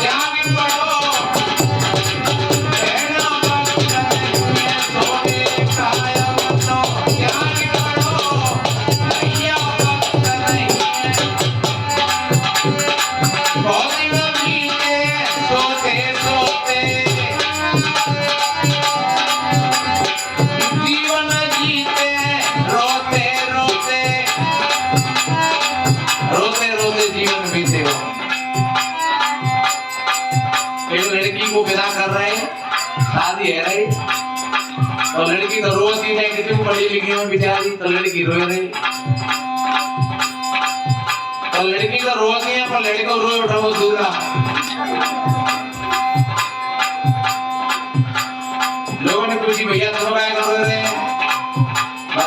जाग पड़ो बहना, वक्त नहीं है सोने का, अब तो जाग पड़ो भैया, वक्त नहीं है। बहुत दिन बीते सोते सोते, जीवन जीते रोते रोते, रोते रोते जीवन बीते हो। एक लड़की को विदा कर रहे हैं, शादी है रही, और लड़की तो रोती है, कितनी पढ़ी लिखी हो बेचारी, तो लड़की रो रही, तो लड़की तो रोती है पर लड़के को रोए उठा वो दूल्हा। लोगों ने पूछी भैया तुम क्या कर रहे हैं,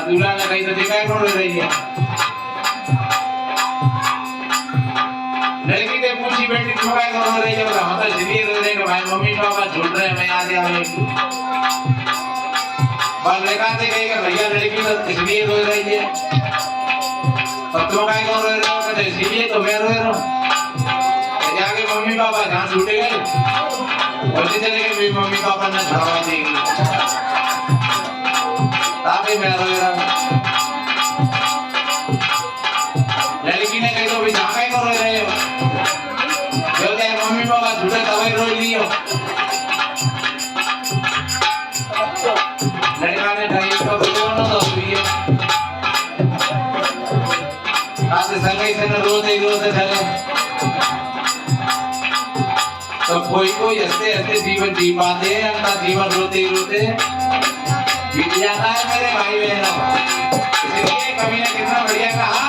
दूल्हा ने कही तो देखा कौन रो रही है, क्या रो रही है? हम तो इसलिए रो रहे हैं कि भाई मम्मी पापा झूठ रहे हैं, मैं आज आवे बल रेखा से कहेगा भैया लड़की तो इसलिए रो रही है, तब तुम क्या रो रहे हो? कहते इसीलिए तो मैं रो रहा हूँ। जाके मम्मी पापा जहाँ छूटे गए बोलते चले गए मम्मी पापा ने छुड़वा देगी, ताकि मैं रो रहा हूँ। लड़की ने कही तो भी जहाँ कहीं को रो रहे हो? मम्मी पापा झूठे दवाई रो लियो। लड़का ने कही तो बोलो तो हुई है आते संगे से न रोते चले तो कोई हंसते हंसते जीवन जी पाते हैं, अपना जीवन रोते बीत जाता है मेरे भाई बहनों। इसलिए कवि ने कितना बढ़िया कहा,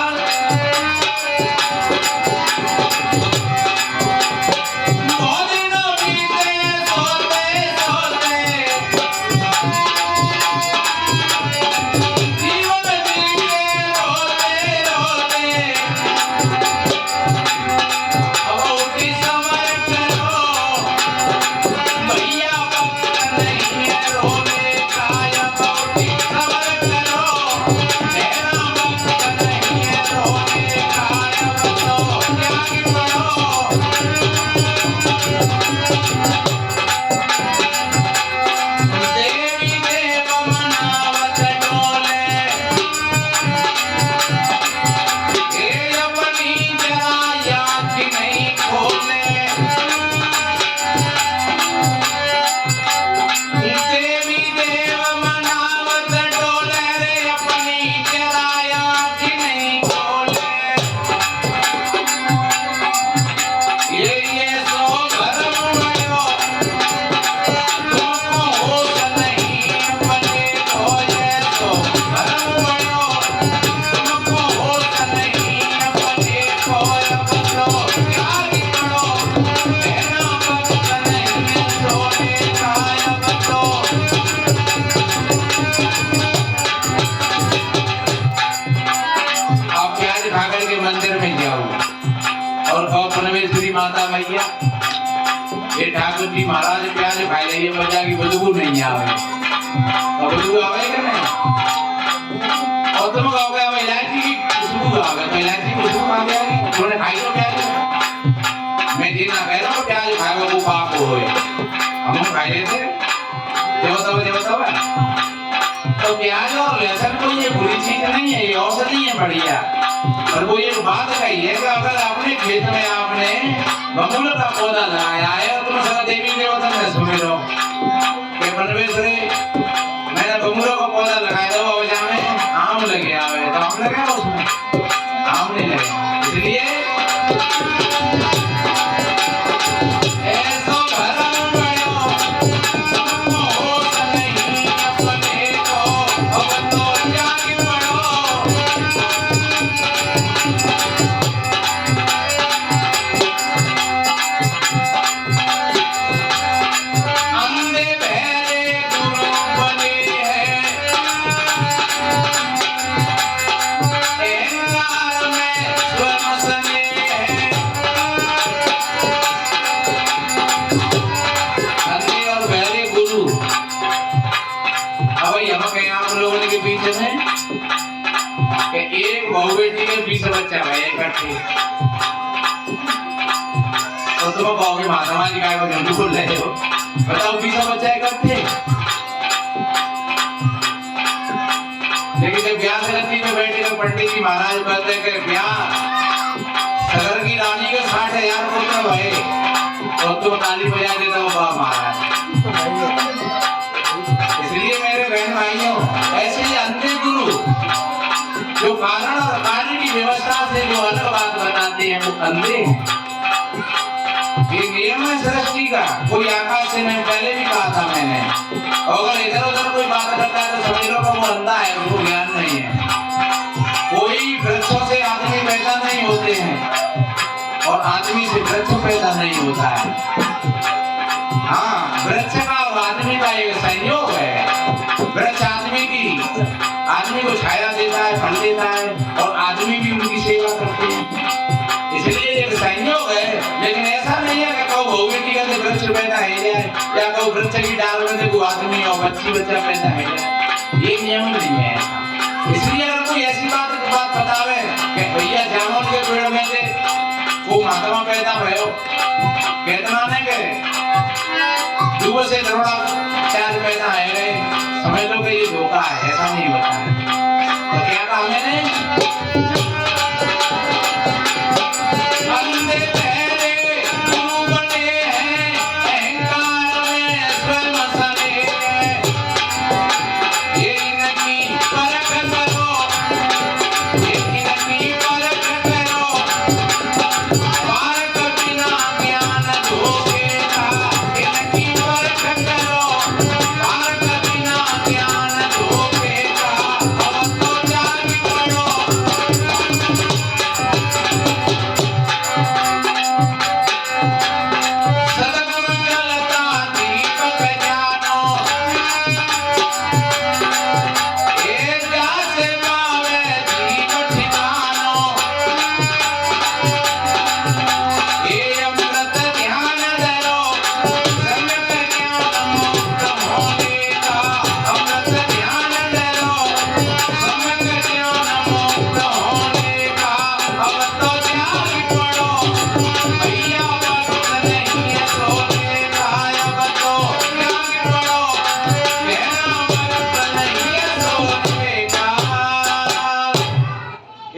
माता मैया ये ठाकुर जी महाराज प्याज खाई रही बजा की बदबू नहीं आवे, तो बदबू आवे कि नहीं? और तुम कहोगे अब इलायची की खुशबू आवे, तो इलायची की खुशबू आ जाएगी। तुमने खाई तो प्याज? मैं जी ना कह रहा हूँ प्याज खाएगा वो पाप होए, हम खाई लेते देवता तो प्याज और लहसुन कोई ये बुरी चीज नहीं है, ये औषधि है बढ़िया। और वो ये बात कही है कि अगर अपने खेत में आपने बबूल का पौधा लगाया है और तुम सदा देवी देवता ने सुमिरो कि परमेश्वरी मैंने बबूल का पौधा लगाया था, वो वजह में आम लगे आवे, तो आम लगे उसमें आम नहीं लगे। इसलिए एक बहू बेटी के 20 बच्चा भाई इकट्ठे, तो तुम कहोगे महात्मा जी काय को झूठ बोल रहे हो? बताओ 20 बच्चा इकट्ठे। लेकिन जब ब्याह गति में बैठे तो पंडित जी महाराज कहते हैं कि ब्याह सगर की रानी के 60,000 रुपये भाई, और तुम ताली बजा देता हो बाप महाराज। इसलिए मेरे बहन भाइयों ऐसे ही अंधे गुरु जो कारण और कार्य की व्यवस्था से जो अलग बात बताते हैं वो अंधे। ये नियम है सृष्टि का, कोई आकाश से नहीं, पहले भी कहा था मैंने। अगर इधर उधर कोई बात करता है तो समझ लो कि वो अंधा है, उसको ज्ञान नहीं है। कोई वृक्षों से आदमी पैदा नहीं होते हैं और आदमी से वृक्ष पैदा नहीं होता है। हाँ, वृक्ष का और आदमी का एक संयोग है। वृक्ष आदमी को छाया देता है, फल देता है और आदमी भी उनकी सेवा करते हैं, इसलिए एक संयोग है। लेकिन ऐसा नहीं है क्या कहूँ वृक्ष की डाल में देखो आदमी और बच्चा पैदा है, ये नियम नहीं है। इसलिए अगर कोई ऐसी बात बतावे कि भैया जामुन के पेड़ में से वो महात्मा पैदा भयो, कितना नहीं करे दुबो से द्रोणाचार्य पैदा है गए, समझ लो कि ये धोखा है, ऐसा नहीं होता है। तो क्या कहा मैंने,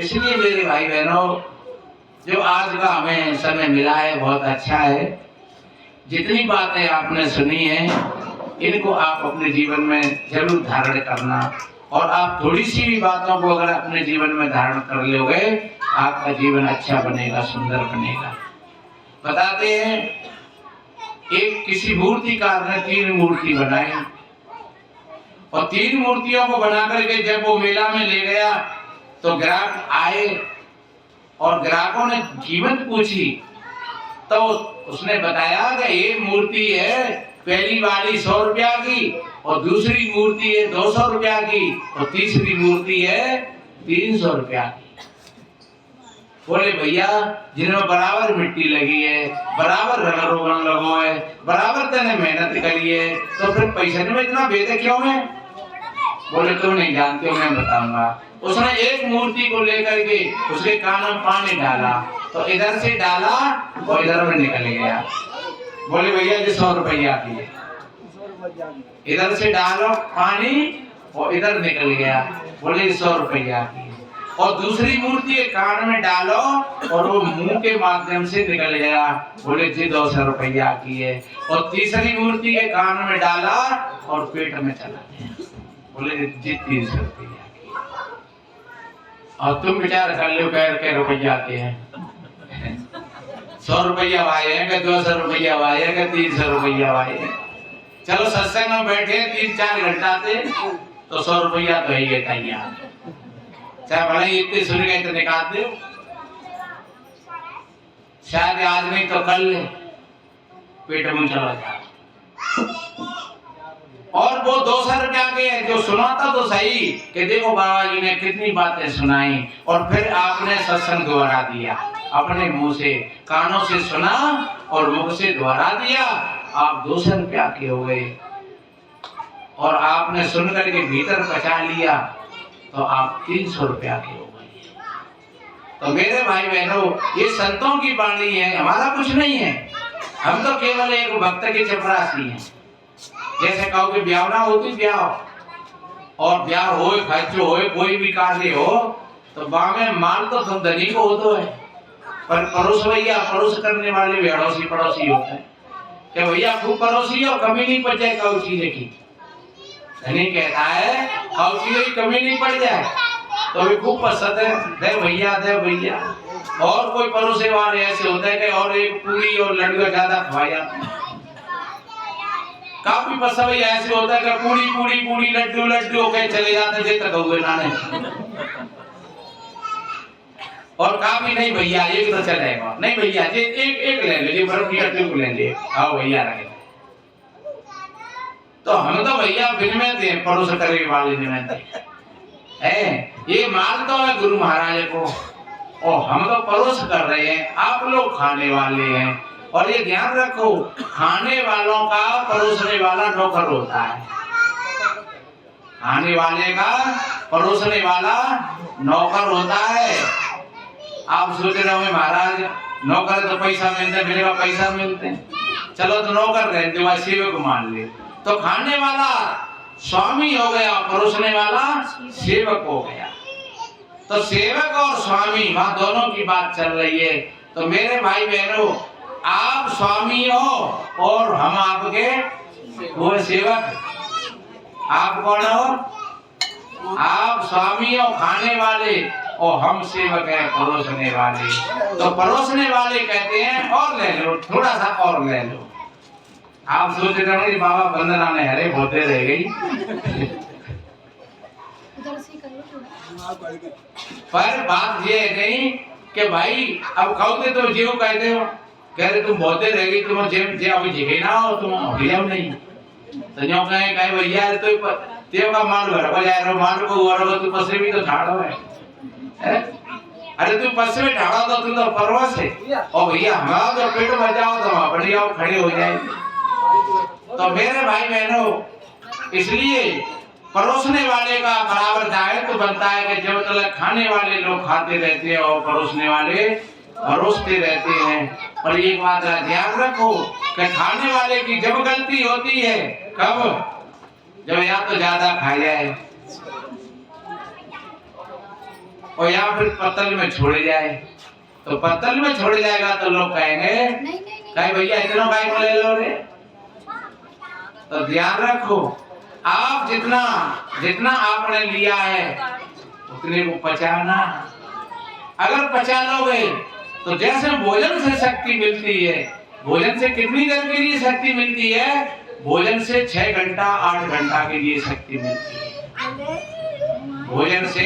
इसलिए मेरे भाई बहनों जो आज का हमें समय मिला है बहुत अच्छा है। जितनी बातें आपने सुनी है इनको आप अपने जीवन में जरूर धारण करना, और आप थोड़ी सी भी बातों को अगर अपने जीवन में धारण कर लोगे आपका जीवन अच्छा बनेगा, सुंदर बनेगा। बताते हैं एक किसी मूर्तिकार ने 3 मूर्ति बनाई और 3 मूर्तियों को बना करके जब वो मेला में ले गया तो ग्राहक आए और ग्राहकों ने कीमत पूछी तो उसने बताया कि ये मूर्ति है पहली वाली 100 रुपया की और दूसरी मूर्ति है 200 रुपया की और तीसरी मूर्ति है 300 रुपया की। बोले भैया जिनमें बराबर मिट्टी लगी है, बराबर रंग रोगन लगो है, बराबर तेने मेहनत करी है, तो फिर पैसे में इतना भेदे क्यों है? बोले तुम नहीं जानते हो, मैं बताऊंगा। उसने एक मूर्ति को लेकर के उसके कान में पानी डाला तो इधर से डाला और इधर में निकल गया। बोले भैया ये 100 रुपया की है, इधर से डालो पानी और इधर निकल गया। बोले 100 रुपया की है। और दूसरी मूर्ति के कान में डालो और वो मुंह के माध्यम से निकल गया। बोले जी 200 रुपया की है। और तीसरी मूर्ति के कान में डाला और पेट में चला गया। बोले जी 300 रुपया की है। और तुम विचार कर लो के रुपया के हैं 100 रुपया भाई है कि 200 रुपया भाई है कि 300 रुपया भाई है। चलो सत्संग में बैठे 3-4 घंटा थे तो 100 रुपया तो ही तैयार, चाहे भले ही इतने सुन गए तो निकाल दो, शायद आज नहीं तो कल पेट में चला जाए। और वो 200 रुपया के जो सुनाता तो सही कि देखो बाबा जी ने कितनी बातें सुनाई और फिर आपने सत्संग दोहरा दिया, अपने मुंह से कानों से सुना और मुंह से दोहरा दिया, आप 200 रुपया के हो गए। और आपने सुन करके भीतर पचा लिया तो आप 300 रुपया के हो गए। तो मेरे भाई बहनों ये संतों की वाणी है, हमारा कुछ नहीं है, हम तो केवल एक भक्त की चपरासी हैं। जैसे कहो कि ब्याह ना होती ब्याह और ब्याह हो खर्चो हो कोई भी कार्य हो तो बामे माल तो तुम धनी को हो तो है, पर पड़ोस भैया पड़ोस करने वाले अड़ोसी पड़ोसी होते हैं कि भैया खूब पड़ोसी हो कमी नहीं पड़ जाए कौची की। धनी कहता है कौची की कमी नहीं पड़ जाए तो भी खूब पसंद है दे भैया। और कोई पड़ोसे वाले ऐसे होते हैं कि और एक पूरी और लड्डू ज्यादा खवाया, काफी पसंद ऐसे होता है कि पूरी लड्डू के चले जाते थे तक हुए नाने। और काफी नहीं भैया एक तो चलेगा, नहीं भैया जी एक ले लीजिए बर्फ की लड्डू ले लीजिए, आओ भैया रहे। तो हम तो भैया बिन में थे पड़ोस करे वाले में थे है, ये माल तो है गुरु महाराज को और हम तो परोस कर रहे हैं, आप लोग खाने वाले हैं। और ये ध्यान रखो, खाने वालों का परोसने वाला नौकर होता है। खाने वाले का परोसने वाला नौकर होता है। आप सोच रहे हो महाराज नौकर तो पैसा मिलता, मेरे को पैसा मिलते हैं, चलो तो नौकर रहते हुआ सेवक मान ले। तो खाने वाला स्वामी हो गया, परोसने वाला सेवक हो गया। तो सेवक और स्वामी वहां दोनों की बात चल रही है। तो मेरे भाई बहनों, आप स्वामी हो और हम आपके वो सेवक। आप कौन हो? आप स्वामी हो खाने वाले और हम सेवक हैं परोसने वाले। तो परोसने वाले कहते हैं और ले लो, थोड़ा सा और ले लो। आप सोच रहे हो बाबा बंदना ने हरे होते रह गई। पर बात ये है नहीं कि भाई अब खाओगे तो जीव कहते हो, कह रहे तुम बहुते रह गई, तुम जे अभी जिगे ना हो, तुम हिलाओ नहीं। तो जो कहे भैया तो तेव का माल भर को जाए, माल को वरो तू पसरे भी तो ठाड़ो है। अरे तू पसरे ठाड़ा तो तू तो परवास है। और भैया हमारा तो पेट भर जाओ तो वहां पर जाओ खड़े हो जाए। तो मेरे भाई बहनों, इसलिए परोसने वाले का बराबर दायित्व बनता है कि जब तक खाने वाले लोग खाते रहते हैं और परोसने वाले परोसते रहते हैं। और एक बात ध्यान रखो कि खाने वाले की जब गलती होती है, कब? जब या तो ज्यादा खा जाए और या फिर पत्तल में छोड़ जाए। तो पत्तल में छोड़ जाएगा तो लोग कहेंगे कहे भैया इतना गाय को ले लो रे। तो ध्यान रखो, आप जितना जितना आपने लिया है उतने को पचाना। अगर पचा लोगे तो जैसे भोजन से शक्ति मिलती है, भोजन से कितनी देर के लिए शक्ति मिलती है? भोजन से 6 घंटा 8 घंटा के लिए शक्ति मिलती है। भोजन से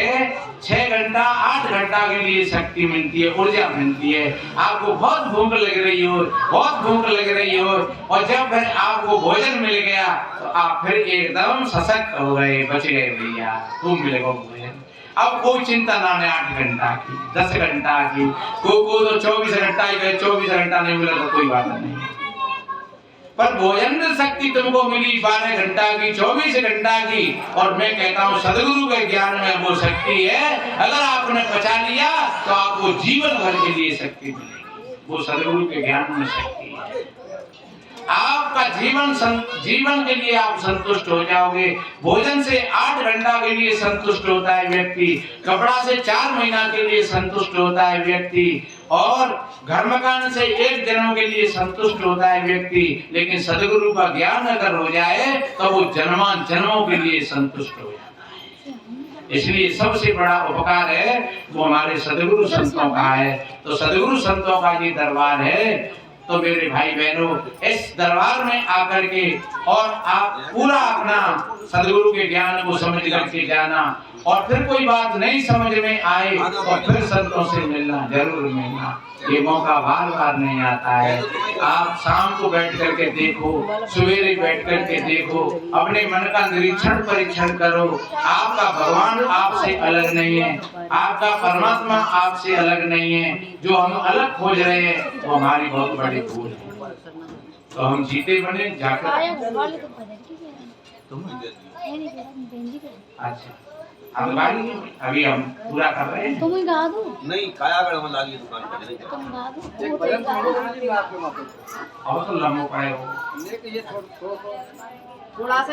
6 घंटा 8 घंटा के लिए शक्ति मिलती है, ऊर्जा मिलती है। आपको बहुत भूख लग रही हो, बहुत भूख लग रही हो, और जब फिर आपको भोजन मिल गया तो आप फिर एकदम सशक्त हो गए, बच गए भैया, खूब मिलेगा भोजन। अब कोई चिंता ना है 8 घंटा की, 10 घंटा की, को तो 24 घंटा ही गए, 24 घंटा नहीं मिला तो कोई बात नहीं। पर भोजन शक्ति तुमको मिली 12 घंटा की, 24 घंटा की। और मैं कहता हूँ सदगुरु के ज्ञान में वो शक्ति है, अगर आपने पचा लिया तो आपको जीवन भर के लिए शक्ति मिलेगी। वो सदगुरु के ज्ञान में शक्ति है। आपका जीवन के लिए आप संतुष्ट हो जाओगे। भोजन से 8 घंटा के लिए संतुष्ट होता है व्यक्ति, कपड़ा से 4 महीना के लिए संतुष्ट होता है व्यक्ति, और घर मकान से 1 जन्म के लिए संतुष्ट होता है व्यक्ति। लेकिन सदगुरु का ज्ञान अगर हो जाए तो वो जन्मान जन्मों के लिए संतुष्ट हो जाता है। इसलिए सबसे बड़ा उपकार है वो हमारे सदगुरु संतों का है। तो सदगुरु संतों का ये दरबार है। तो मेरे भाई बहनों, इस दरबार में आकर के और आप पूरा अपना सदगुरु के ज्ञान को समझ करके जाना, और फिर कोई बात नहीं समझ में आए तो फिर संतों से मिलना, जरूर मिलना। ये मौका बार बार नहीं आता है। आप शाम को बैठ करके देखो, सवेरे बैठ करके देखो, अपने मन का निरीक्षण परीक्षण करो। आपका भगवान आपसे अलग नहीं है, आपका परमात्मा आपसे अलग नहीं है। जो हम अलग खोज रहे हैं वो हमारी बहुत बड़ी भूल है। तो हम जीते बने जाकर। अच्छा, अभी हम पूरा कर रहे हैं। तुम ही गा दो। नहीं, कायागढ़ में लागी दुकान पे तुम गा दो। और तो लम्बो पाए हो। थोड़ा